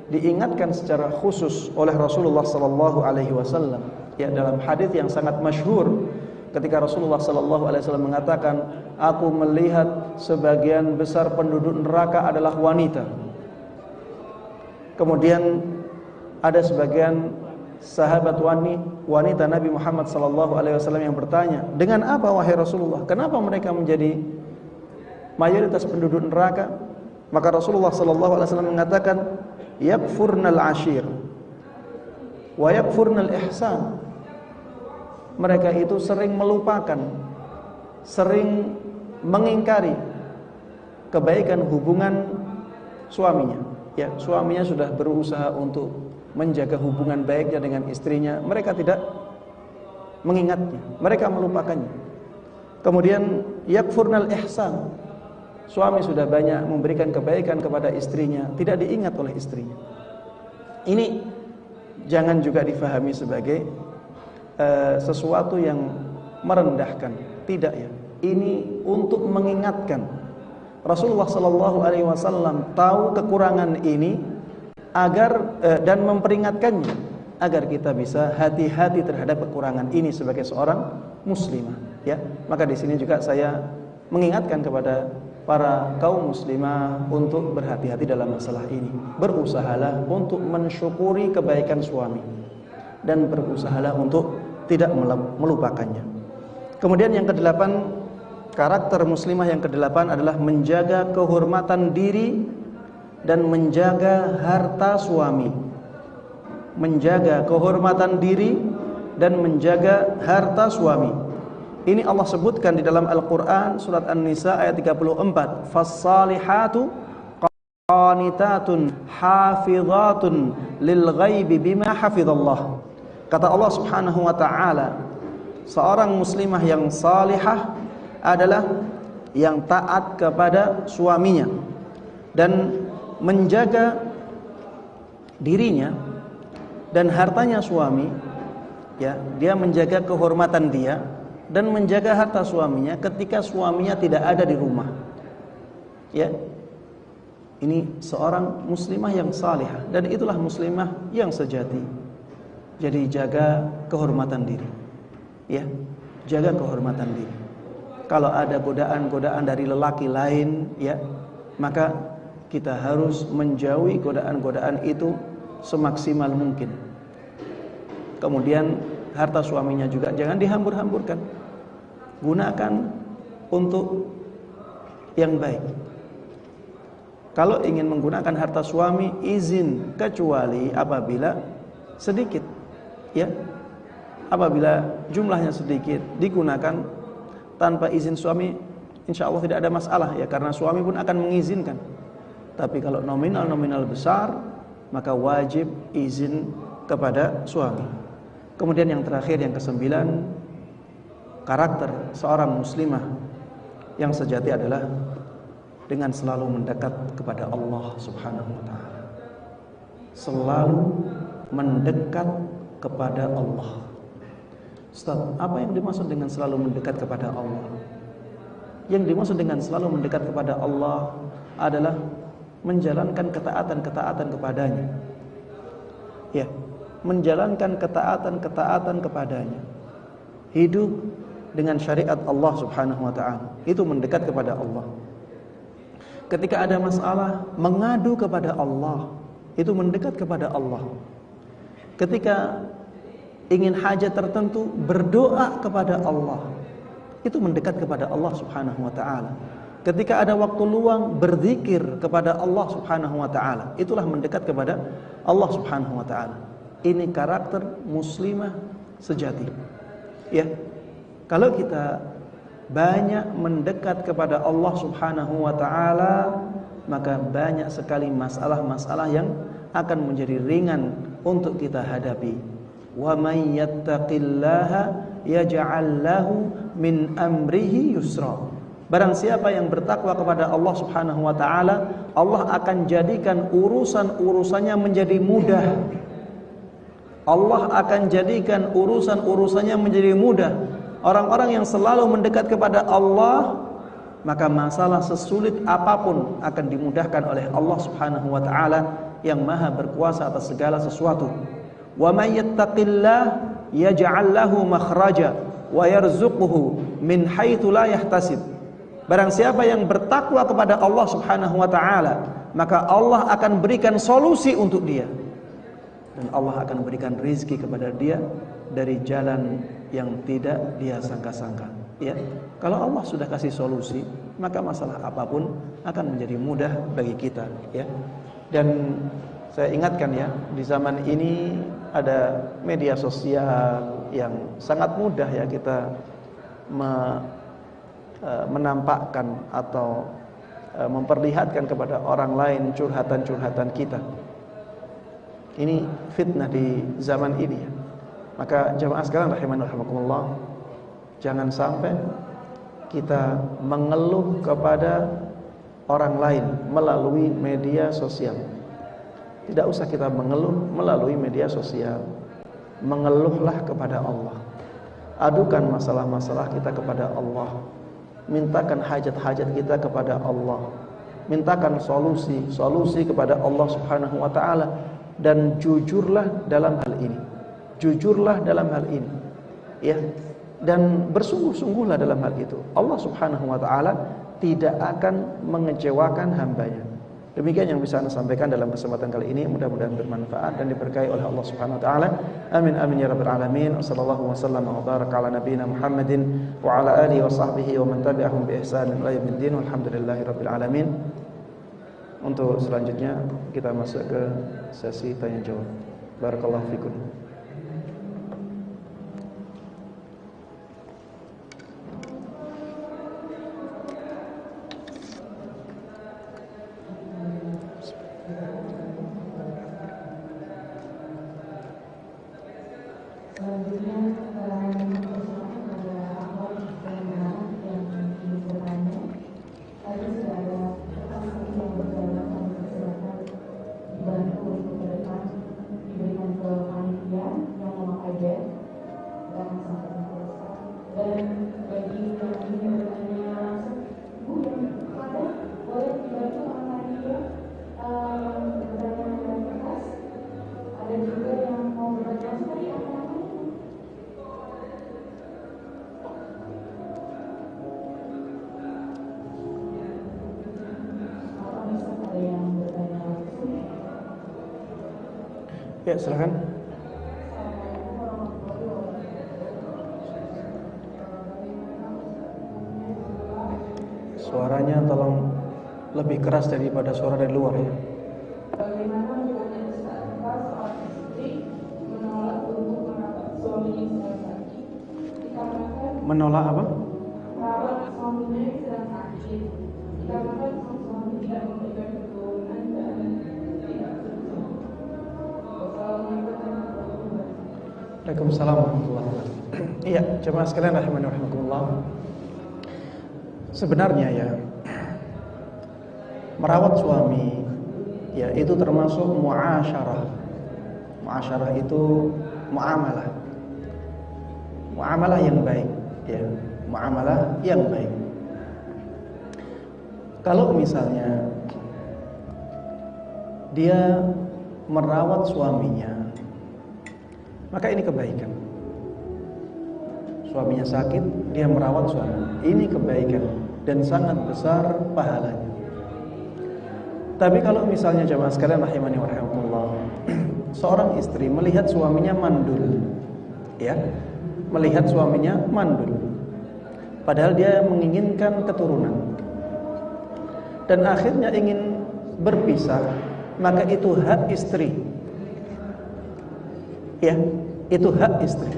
diingatkan secara khusus oleh Rasulullah sallallahu alaihi wasallam, ya, dalam hadis yang sangat masyhur ketika Rasulullah sallallahu alaihi wasallam mengatakan, "Aku melihat sebagian besar penduduk neraka adalah wanita." Kemudian ada sebagian sahabat wanita Nabi Muhammad SAW yang bertanya, dengan apa wahai Rasulullah? Kenapa mereka menjadi mayoritas penduduk neraka? Maka Rasulullah SAW mengatakan, yakfurnal ashir wa yakfurnal ihsan. Mereka itu sering melupakan, sering mengingkari kebaikan hubungan suaminya. Ya, suaminya sudah berusaha untuk menjaga hubungan baiknya dengan istrinya, mereka tidak mengingatnya, mereka melupakannya. Kemudian yakfurnal ihsan, suami sudah banyak memberikan kebaikan kepada istrinya, tidak diingat oleh istrinya. Ini jangan juga difahami sebagai sesuatu yang merendahkan, tidak ya. Ini untuk mengingatkan. Rasulullah SAW tahu kekurangan ini agar dan memperingatkannya agar kita bisa hati-hati terhadap kekurangan ini sebagai seorang muslimah, ya. Maka di sini juga saya mengingatkan kepada para kaum muslimah untuk berhati-hati dalam masalah ini. Berusahalah untuk mensyukuri kebaikan suami dan berusahalah untuk tidak melupakannya. Kemudian yang kedelapan, karakter muslimah yang kedelapan adalah menjaga kehormatan diri dan menjaga harta suami. Menjaga kehormatan diri dan menjaga harta suami. Ini Allah sebutkan di dalam Al-Quran surat An-Nisa ayat 34. Fassalihatu qanitatun hafizatun lil ghaibi bima hafizallah. Kata Allah Subhanahu wa ta'ala, seorang muslimah yang salihah adalah yang taat kepada suaminya dan menjaga dirinya dan hartanya suami, ya, dia menjaga kehormatan dia dan menjaga harta suaminya ketika suaminya tidak ada di rumah. Ya. Ini seorang muslimah yang salihah dan itulah muslimah yang sejati. Jadi jaga kehormatan diri. Ya, jaga kehormatan diri. Kalau ada godaan-godaan dari lelaki lain, ya, maka kita harus menjauhi godaan-godaan itu semaksimal mungkin. Kemudian harta suaminya juga jangan dihambur-hamburkan. Gunakan untuk yang baik. Kalau ingin menggunakan harta suami, izin kecuali apabila sedikit, ya. Apabila jumlahnya sedikit digunakan tanpa izin suami, insya Allah tidak ada masalah, ya, karena suami pun akan mengizinkan. Tapi kalau nominal besar, maka wajib izin kepada suami. Kemudian yang terakhir, yang kesembilan, karakter seorang muslimah yang sejati adalah dengan selalu mendekat kepada Allah Subhanahu wa ta'ala. Selalu mendekat kepada Allah. Ustaz, apa yang dimaksud dengan selalu mendekat kepada Allah? Yang dimaksud dengan selalu mendekat kepada Allah adalah menjalankan ketaatan-ketaatan kepadanya. Ya, menjalankan ketaatan-ketaatan kepadanya. Hidup dengan syariat Allah Subhanahu wa ta'ala. Itu mendekat kepada Allah. Ketika ada masalah, mengadu kepada Allah. Itu mendekat kepada Allah. Ketika ingin hajat tertentu, berdoa kepada Allah. Itu mendekat kepada Allah Subhanahu wa ta'ala. Ketika ada waktu luang, berzikir kepada Allah Subhanahu wa ta'ala. Itulah mendekat kepada Allah Subhanahu wa ta'ala. Ini karakter muslimah sejati. Ya. Kalau kita banyak mendekat kepada Allah Subhanahu wa ta'ala, maka banyak sekali masalah-masalah yang akan menjadi ringan untuk kita hadapi. Wa may yattaqillaha yaj'al lahu min amrihi yusra. Barang siapa yang bertakwa kepada Allah Subhanahu wa ta'ala, Allah akan jadikan urusan-urusannya menjadi mudah. Allah akan jadikan urusan-urusannya menjadi mudah. Orang-orang yang selalu mendekat kepada Allah, maka masalah sesulit apapun akan dimudahkan oleh Allah Subhanahu wa ta'ala yang maha berkuasa atas segala sesuatu. Wa may yattaqillah yaj'al lahu makhraja wa yarzuquhu min haitsu la yahtasib. Barang siapa yang bertakwa kepada Allah Subhanahu wa ta'ala, maka Allah akan berikan solusi untuk dia. dan Allah akan berikan rizki kepada dia dari jalan yang tidak dia sangka-sangka. Ya, kalau Allah sudah kasih solusi, maka masalah apapun akan menjadi mudah bagi kita. Ya, dan saya ingatkan ya, di zaman ini ada media sosial yang sangat mudah ya kita menampakkan atau memperlihatkan kepada orang lain curhatan-curhatan kita. Ini fitnah di zaman ini ya. Maka jamaah sekalian rahimani rahimakumullah, jangan sampai kita mengeluh kepada orang lain melalui media sosial. Tidak usah kita mengeluh melalui media sosial. Mengeluhlah kepada Allah. Adukan masalah-masalah kita kepada Allah. Mintakan hajat-hajat kita kepada Allah. Mintakan solusi kepada Allah Subhanahu wa taala, dan jujurlah dalam hal ini. Jujurlah dalam hal ini. Ya. Dan bersungguh-sungguhlah dalam hal itu. Allah Subhanahu wa taala tidak akan mengecewakan hambanya. Demikian yang bisa Anda sampaikan dalam kesempatan kali ini, mudah-mudahan bermanfaat dan diberkahi oleh Allah Subhanahu wa taala. Amin amin ya rabbal alamin. Wassallallahu wasallam wa baraka ala nabiyyina Muhammadin wa ala alihi wa sahbihi wa man tabi'ahum bi ihsan ila yaumiddin. Walhamdulillahi rabbil alamin. Untuk selanjutnya kita masuk ke sesi tanya jawab. Barakallahu fikum. Ya, silakan. Suaranya tolong lebih keras daripada suara dari luar ya. Bagaimana hukumnya Ustaz seorang istri menolak untuk merawat suaminya sedang sakit dikarenakan Menolak apa? merawat suaminya yang sedang sakit dikarenakan sang suami tidak memberikan keturunan dan tidak setuju. Waalaikumsalam warahmatullahi wabarakatuh. Iya, jemaah sekalian rahimani rahimakumullah. Sebenarnya ya, merawat suami ya itu termasuk muasyarah. Muasyarah itu muamalah. Muamalah yang baik ya, muamalah yang baik. Kalau misalnya dia merawat suaminya, maka ini kebaikan. Suaminya sakit, dia merawat suami. Ini kebaikan dan sangat besar pahalanya. Tapi kalau misalnya jamaah sekalian rahimani wa rahimakumullah, seorang istri melihat suaminya mandul, ya, melihat suaminya mandul, padahal dia menginginkan keturunan, dan akhirnya ingin berpisah, maka itu hak istri. Ya, itu hak istri.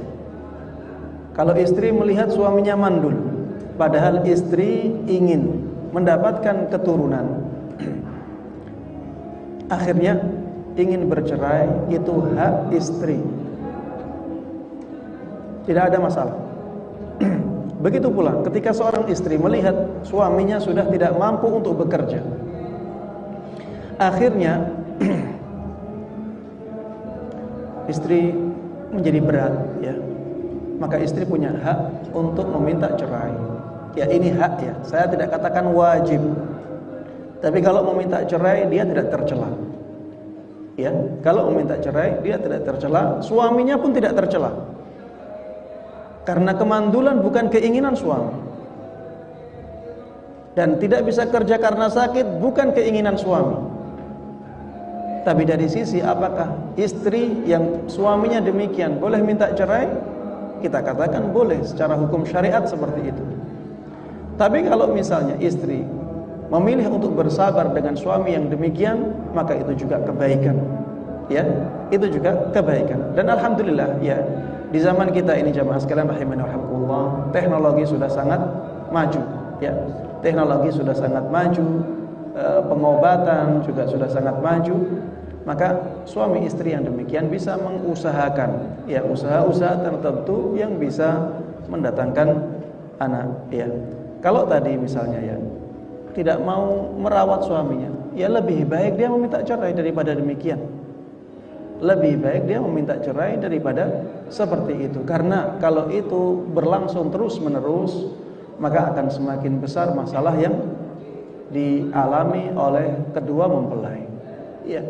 Kalau istri melihat suaminya mandul, padahal istri ingin mendapatkan keturunan, akhirnya ingin bercerai, itu hak istri. Tidak ada masalah. Begitu pula ketika seorang istri melihat suaminya sudah tidak mampu untuk bekerja, akhirnya istri menjadi berat ya, maka istri punya hak untuk meminta cerai. Ya, ini hak ya, saya tidak katakan wajib, tapi kalau meminta cerai dia tidak tercela. Ya, kalau meminta cerai dia tidak tercela, suaminya pun tidak tercela. Karena kemandulan bukan keinginan suami, dan tidak bisa kerja karena sakit bukan keinginan suami. Tapi dari sisi apakah istri yang suaminya demikian boleh minta cerai? Kita katakan boleh secara hukum syariat seperti itu. Tapi kalau misalnya istri memilih untuk bersabar dengan suami yang demikian, maka itu juga kebaikan. Ya, itu juga kebaikan. Dan alhamdulillah ya, di zaman kita ini jamaah sekalian rahimani wa rahimakumullah, teknologi sudah sangat maju ya. Teknologi sudah sangat maju, pengobatan juga sudah sangat maju. Maka suami istri yang demikian bisa mengusahakan ya usaha-usaha tertentu yang bisa mendatangkan anak ya. Kalau tadi misalnya ya tidak mau merawat suaminya, ya lebih baik dia meminta cerai daripada demikian. Lebih baik dia meminta cerai daripada seperti itu. Karena kalau itu berlangsung terus-menerus, maka akan semakin besar masalah yang dialami oleh kedua mempelai. Ya.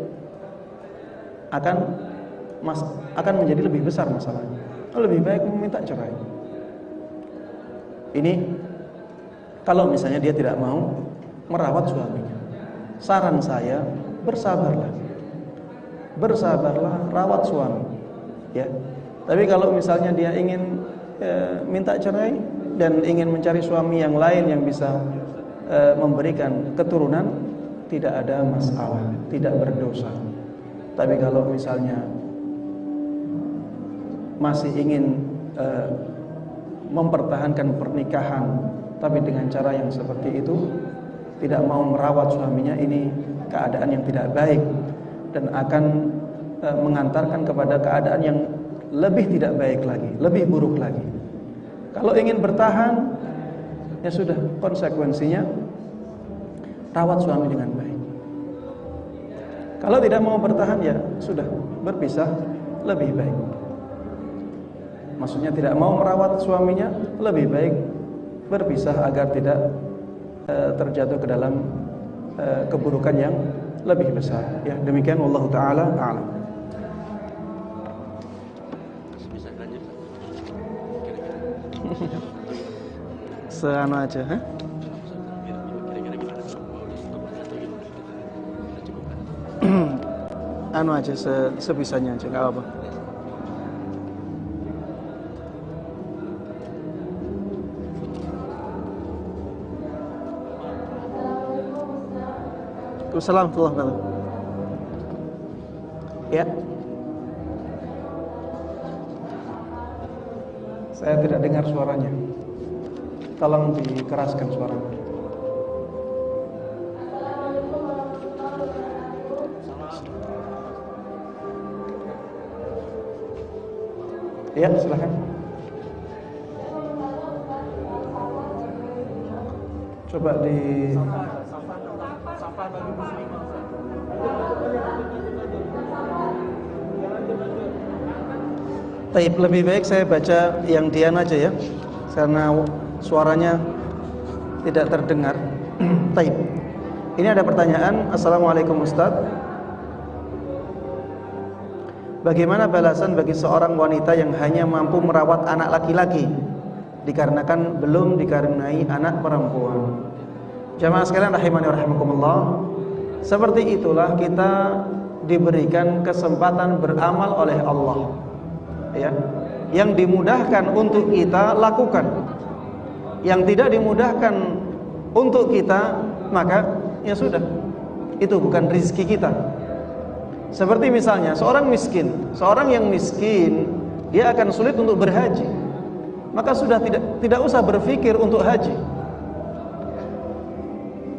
Akan menjadi lebih besar masalahnya. Lebih baik meminta cerai. Ini kalau misalnya dia tidak mau merawat suaminya. Saran saya, bersabarlah. Bersabarlah, rawat suami. Ya. Tapi kalau misalnya dia ingin minta cerai dan ingin mencari suami yang lain yang bisa memberikan keturunan, tidak ada masalah, tidak berdosa. Tapi kalau misalnya masih ingin mempertahankan pernikahan tapi dengan cara yang seperti itu, tidak mau merawat suaminya, ini keadaan yang tidak baik dan akan mengantarkan kepada keadaan yang lebih tidak baik lagi, lebih buruk lagi. Kalau ingin bertahan, ya sudah, konsekuensinya rawat suami dengan baik. Kalau tidak mau bertahan, ya sudah, berpisah lebih baik. Maksudnya tidak mau merawat suaminya, lebih baik berpisah agar tidak terjatuh ke dalam keburukan yang lebih besar. Ya, demikian wallahu taala a'lam. Seano aja, ha? Anu aja sebisanya aja, enggak apa-apa. Assalamualaikum warahmatullahi wabarakatuh. Ya. Saya tidak dengar suaranya. Tolong dikeraskan suaranya. Ya, silakan. Coba di Taib, lebih baik saya baca yang Dian aja ya, karena suaranya tidak terdengar. Taib. Ini ada pertanyaan. Assalamualaikum Ustaz. Bagaimana balasan bagi seorang wanita yang hanya mampu merawat anak laki-laki dikarenakan belum dikaruniai anak perempuan? Jamaah sekalian rahimani wa rahimakumullah, seperti itulah kita diberikan kesempatan beramal oleh Allah. Ya, yang dimudahkan untuk kita lakukan, yang tidak dimudahkan untuk kita, maka ya sudah, itu bukan rezeki kita. Seperti misalnya seorang yang miskin, dia akan sulit untuk berhaji, maka sudah tidak usah berpikir untuk haji.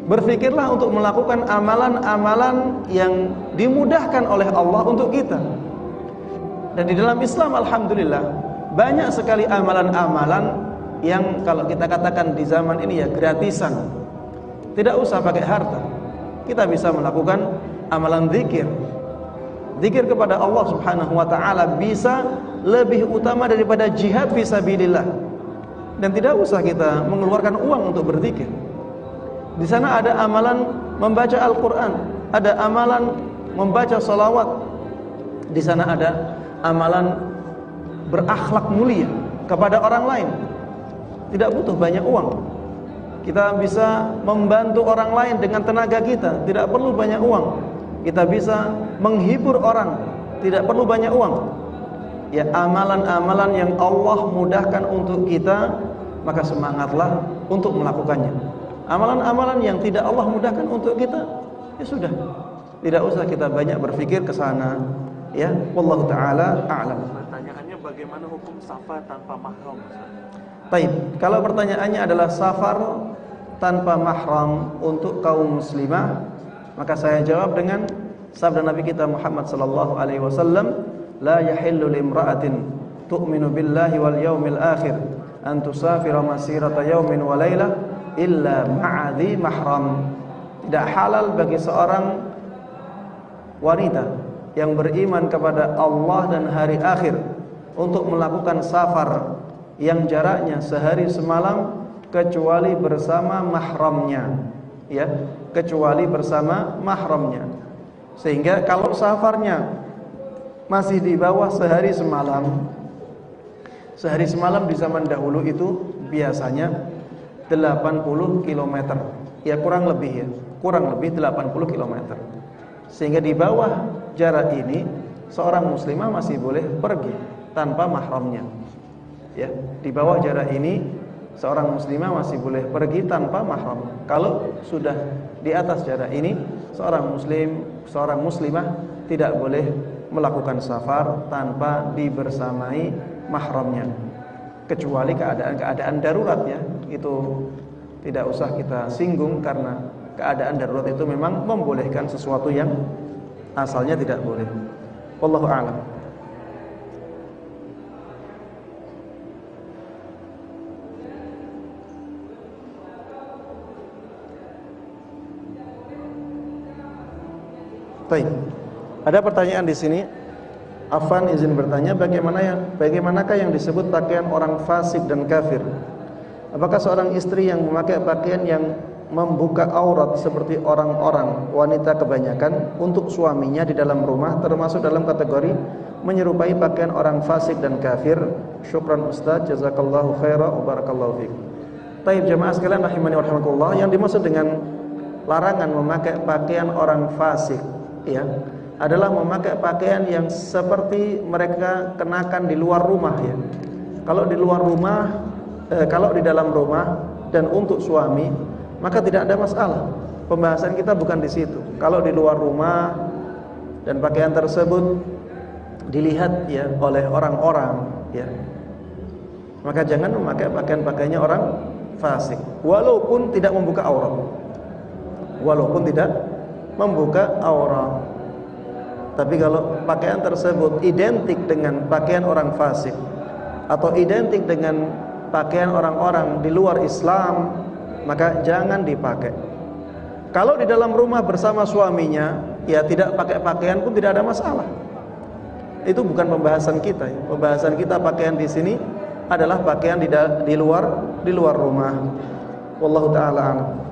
Berpikirlah untuk melakukan amalan-amalan yang dimudahkan oleh Allah untuk kita. Dan di dalam Islam alhamdulillah banyak sekali amalan-amalan yang kalau kita katakan di zaman ini ya gratisan. Tidak usah pakai harta. Kita bisa melakukan amalan zikir. Zikir kepada Allah Subhanahu wa taala bisa lebih utama daripada jihad fisabilillah. Dan tidak usah kita mengeluarkan uang untuk berzikir. Di sana ada amalan membaca Al-Qur'an, ada amalan membaca salawat. Di sana ada amalan berakhlak mulia kepada orang lain. Tidak butuh banyak uang. Kita bisa membantu orang lain dengan tenaga kita, tidak perlu banyak uang. kita bisa menghibur orang, tidak perlu banyak uang. Ya, amalan-amalan yang Allah mudahkan untuk kita, maka semangatlah untuk melakukannya. Amalan-amalan yang tidak Allah mudahkan untuk kita, ya sudah, tidak usah kita banyak berpikir ke sana. Ya, wallahu taala a'lam. Pertanyaannya bagaimana hukum safar tanpa mahram? Baik, kalau pertanyaannya adalah safar tanpa mahram untuk kaum muslimah, maka saya jawab dengan sabda Nabi kita Muhammad sallallahu alaihi wasallam, la yahillu limra'atin tu'minu billahi wal yawmil akhir an tusafira masirata yawmin wa lailah illa ma'adhi mahram. Tidak halal bagi seorang wanita yang beriman kepada Allah dan hari akhir untuk melakukan safar yang jaraknya sehari semalam kecuali bersama mahramnya, ya, kecuali bersama mahramnya. Sehingga kalau safarnya masih di bawah sehari semalam di zaman dahulu itu biasanya 80 km, ya kurang lebih 80 km. Sehingga di bawah jarak ini seorang muslimah masih boleh pergi tanpa mahramnya. Ya, di bawah jarak ini seorang muslimah masih boleh pergi tanpa mahram. Kalau sudah di atas jarak ini, seorang muslimah tidak boleh melakukan safar tanpa dibersamai mahramnya, kecuali keadaan darurat, ya. Itu tidak usah kita singgung karena keadaan darurat itu memang membolehkan sesuatu yang asalnya tidak boleh. Wallahu a'lam. Baik. Ada pertanyaan di sini. Afan izin bertanya, bagaimanakah yang disebut pakaian orang fasik dan kafir? Apakah seorang istri yang memakai pakaian yang membuka aurat seperti orang-orang wanita kebanyakan untuk suaminya di dalam rumah termasuk dalam kategori menyerupai pakaian orang fasik dan kafir? Syukran Ustaz, jazakallahu khaira wa barakallahu fiik. Baik jemaah sekalian rahimani wa rahimakumullah, yang dimaksud dengan larangan memakai pakaian orang fasik, ya, adalah memakai pakaian yang seperti mereka kenakan di luar rumah, ya. Kalau di luar rumah, kalau di dalam rumah dan untuk suami, maka tidak ada masalah. Pembahasan kita bukan di situ. Kalau di luar rumah dan pakaian tersebut dilihat, ya, oleh orang-orang, ya, maka jangan memakai pakaian-pakaiannya orang fasik, walaupun tidak membuka aurat. Tapi kalau pakaian tersebut identik dengan pakaian orang fasik atau identik dengan pakaian orang-orang di luar Islam, maka jangan dipakai. Kalau di dalam rumah bersama suaminya, ya tidak pakai pakaian pun tidak ada masalah. Itu bukan pembahasan kita, ya. Pembahasan kita pakaian di sini adalah pakaian di luar rumah. Wallahu taala a'lam.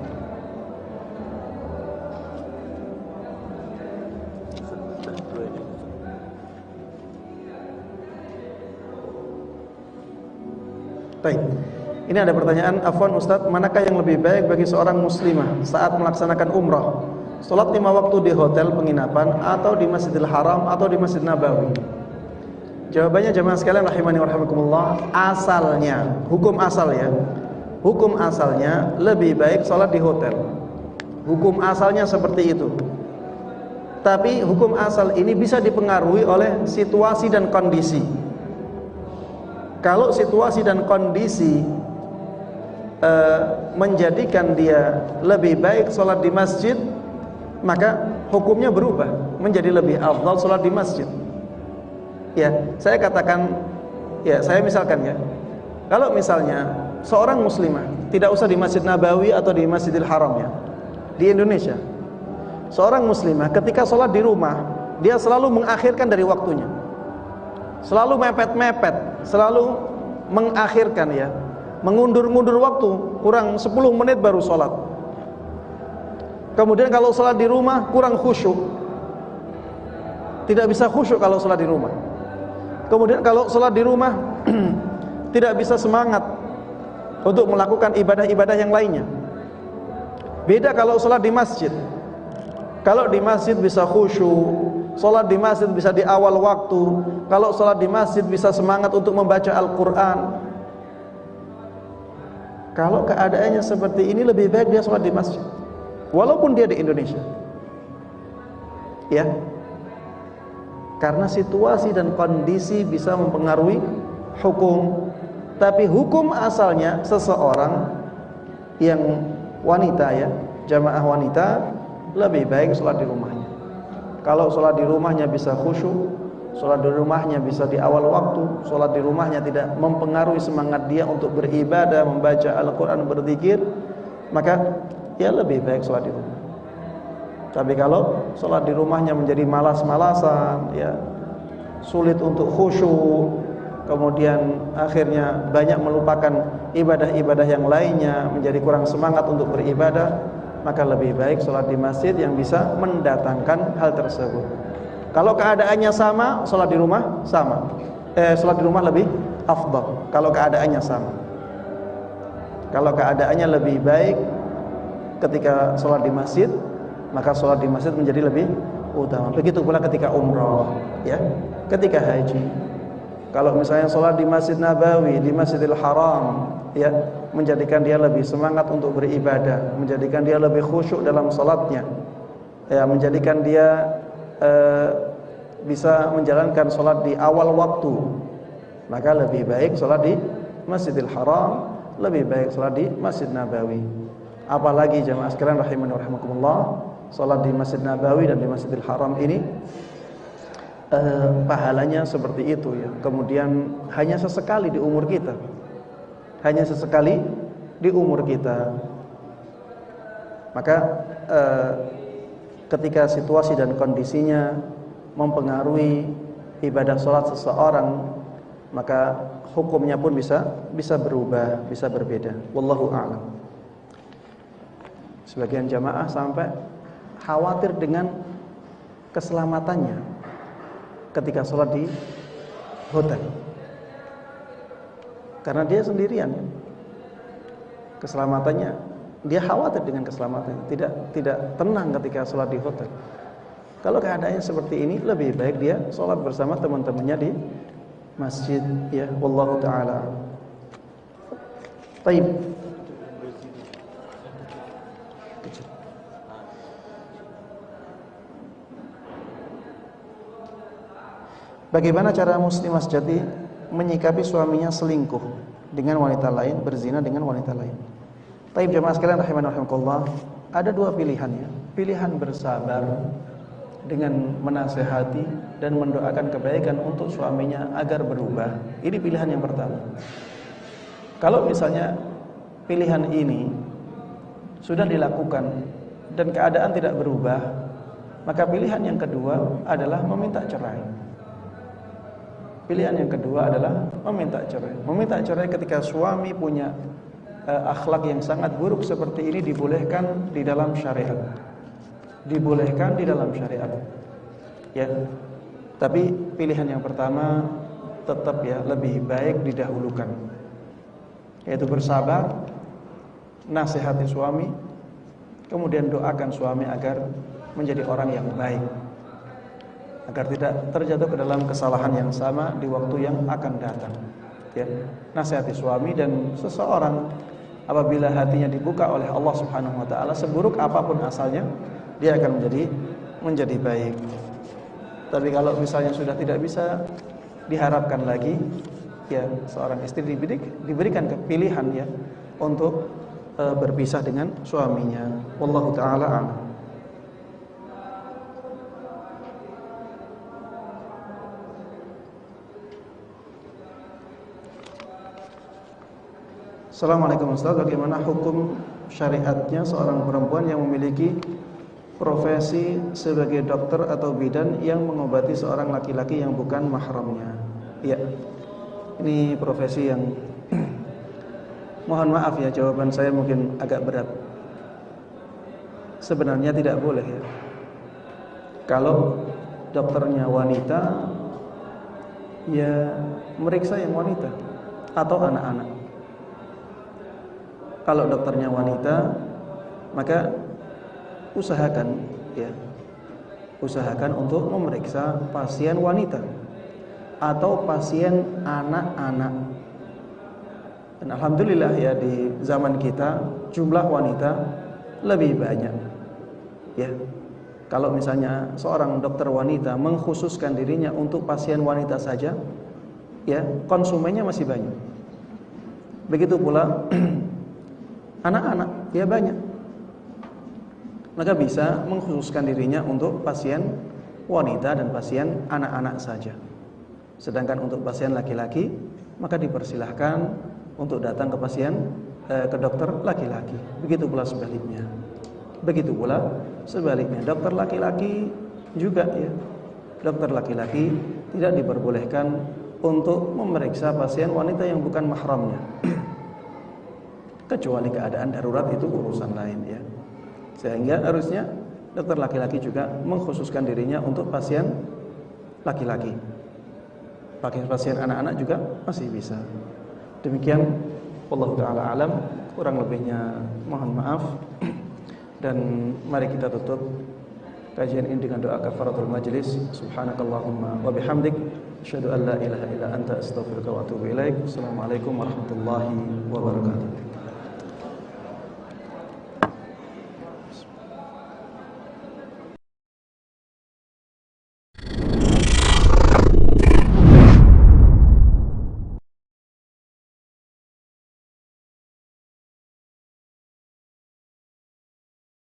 Baik. Ini ada pertanyaan, afwan Ustaz, manakah yang lebih baik bagi seorang muslimah saat melaksanakan umrah? Salat 5 waktu di hotel penginapan atau di Masjidil Haram atau di Masjid Nabawi? Jawabannya jemaah sekalian rahimani wa rahimakumullah, asalnya, hukum asalnya lebih baik salat di hotel. Hukum asalnya seperti itu. Tapi hukum asal ini bisa dipengaruhi oleh situasi dan kondisi. Kalau situasi dan kondisi menjadikan dia lebih baik sholat di masjid, maka hukumnya berubah menjadi lebih afdal sholat di masjid. Ya, saya katakan, ya, saya misalkan, ya, kalau misalnya seorang muslimah tidak usah di Masjid Nabawi atau di Masjidil Haram, ya, di Indonesia, seorang muslimah ketika sholat di rumah dia selalu mengakhirkan dari waktunya, selalu mepet-mepet, selalu mengakhirkan, ya, mengundur-ngundur waktu, kurang 10 menit baru sholat. Kemudian kalau sholat di rumah kurang khusyuk, tidak bisa khusyuk kalau sholat di rumah. Kemudian kalau sholat di rumah tidak bisa semangat untuk melakukan ibadah-ibadah yang lainnya. Beda kalau sholat di masjid. Kalau di masjid bisa khusyuk, sholat di masjid bisa di awal waktu. Kalau sholat di masjid bisa semangat untuk membaca Al-Quran. Kalau keadaannya seperti ini, lebih baik dia sholat di masjid, walaupun dia di Indonesia. Ya, karena situasi dan kondisi bisa mempengaruhi hukum. Tapi hukum asalnya seseorang yang wanita, ya, jamaah wanita, lebih baik sholat di rumahnya. Kalau sholat di rumahnya bisa khusyuk, sholat di rumahnya bisa di awal waktu, sholat di rumahnya tidak mempengaruhi semangat dia untuk beribadah, membaca Al-Quran, berzikir, maka ya lebih baik sholat di rumah. Tapi kalau sholat di rumahnya menjadi malas-malasan, ya, sulit untuk khusyuk, kemudian akhirnya banyak melupakan ibadah-ibadah yang lainnya, menjadi kurang semangat untuk beribadah, maka lebih baik sholat di masjid yang bisa mendatangkan hal tersebut. Kalau keadaannya sama, sholat di rumah sama. Sholat di rumah lebih afdal kalau keadaannya sama. Kalau keadaannya lebih baik ketika sholat di masjid, maka sholat di masjid menjadi lebih utama. Begitu pula ketika umrah, ya, ketika haji. Kalau misalnya sholat di Masjid Nabawi, di Masjidil Haram, ya, menjadikan dia lebih semangat untuk beribadah, menjadikan dia lebih khusyuk dalam sholatnya, ya, menjadikan dia bisa menjalankan sholat di awal waktu, maka lebih baik sholat di Masjidil Haram, lebih baik sholat di Masjid Nabawi. Apalagi jamaah sekalian rahimani wa rahimakumullah, sholat di Masjid Nabawi dan di Masjidil Haram ini pahalanya seperti itu, ya. Kemudian hanya sesekali di umur kita, hanya sesekali di umur kita. Maka ketika situasi dan kondisinya mempengaruhi ibadah sholat seseorang, maka hukumnya pun bisa berubah, bisa berbeda. Wallahu a'lam. Sebagian jamaah sampai khawatir dengan keselamatannya ketika sholat di hotel, karena dia sendirian. Keselamatannya, dia khawatir dengan keselamatannya, tidak tenang ketika sholat di hotel. Kalau keadaannya seperti ini, lebih baik dia sholat bersama teman-temannya di masjid, ya. Wallahu ta'ala. Taib. Bagaimana cara muslimah sejati menyikapi suaminya selingkuh dengan wanita lain, berzina dengan wanita lain? Taib jamaah sekalian rahimani wa rahimakumullah, ada dua pilihan, ya. Pilihan bersabar dengan menasehati dan mendoakan kebaikan untuk suaminya agar berubah. Ini pilihan yang pertama. Kalau misalnya pilihan ini sudah dilakukan dan keadaan tidak berubah, maka pilihan yang kedua adalah meminta cerai. Pilihan yang kedua adalah meminta cerai. Meminta cerai ketika suami punya akhlak yang sangat buruk seperti ini dibolehkan di dalam syariat. Dibolehkan di dalam syariat. Ya. Tapi pilihan yang pertama tetap, ya, lebih baik didahulukan. Yaitu bersabar, nasihati suami, kemudian doakan suami agar menjadi orang yang baik, agar tidak terjatuh ke dalam kesalahan yang sama di waktu yang akan datang, ya. Nasihati suami, dan seseorang apabila hatinya dibuka oleh Allah Subhanahu wa taala, seburuk apapun asalnya, dia akan menjadi baik. Tapi kalau misalnya sudah tidak bisa, diharapkan lagi, ya, seorang istri diberikan kepilihan, ya, untuk berpisah dengan suaminya. Wallahu taala a'lam. Assalamualaikum Ustaz, bagaimana hukum syariatnya seorang perempuan yang memiliki profesi sebagai dokter atau bidan yang mengobati seorang laki-laki yang bukan mahramnya? Ya, ini profesi yang mohon maaf, ya, jawaban saya mungkin agak berat. Sebenarnya tidak boleh, ya. Kalau dokternya wanita, ya meriksa yang wanita atau anak-anak. Kalau dokternya wanita, maka usahakan, ya, usahakan untuk memeriksa pasien wanita atau pasien anak-anak. Dan alhamdulillah ya, di zaman kita jumlah wanita lebih banyak. Ya. Kalau misalnya seorang dokter wanita mengkhususkan dirinya untuk pasien wanita saja, ya, konsumennya masih banyak. Begitu pula anak-anak, ya banyak. Maka bisa mengkhususkan dirinya untuk pasien wanita dan pasien anak-anak saja. Sedangkan untuk pasien laki-laki, maka dipersilahkan untuk datang ke dokter laki-laki. Begitu pula sebaliknya. Begitu pula sebaliknya, dokter laki-laki juga ya. Dokter laki-laki tidak diperbolehkan untuk memeriksa pasien wanita yang bukan mahramnya. Kecuali keadaan darurat, itu urusan lain ya. Sehingga harusnya dokter laki-laki juga mengkhususkan dirinya untuk pasien laki-laki. Pakai pasien anak-anak juga masih bisa. Demikian, wallahu taala alam, kurang lebihnya mohon maaf. Dan mari kita tutup kajian ini dengan doa kafaratul majlis. Subhanakallahumma wa bihamdik, asyhadu an la ilaha illa anta, astaghfiruka wa atubu ilaik. Assalamualaikum warahmatullahi wabarakatuh.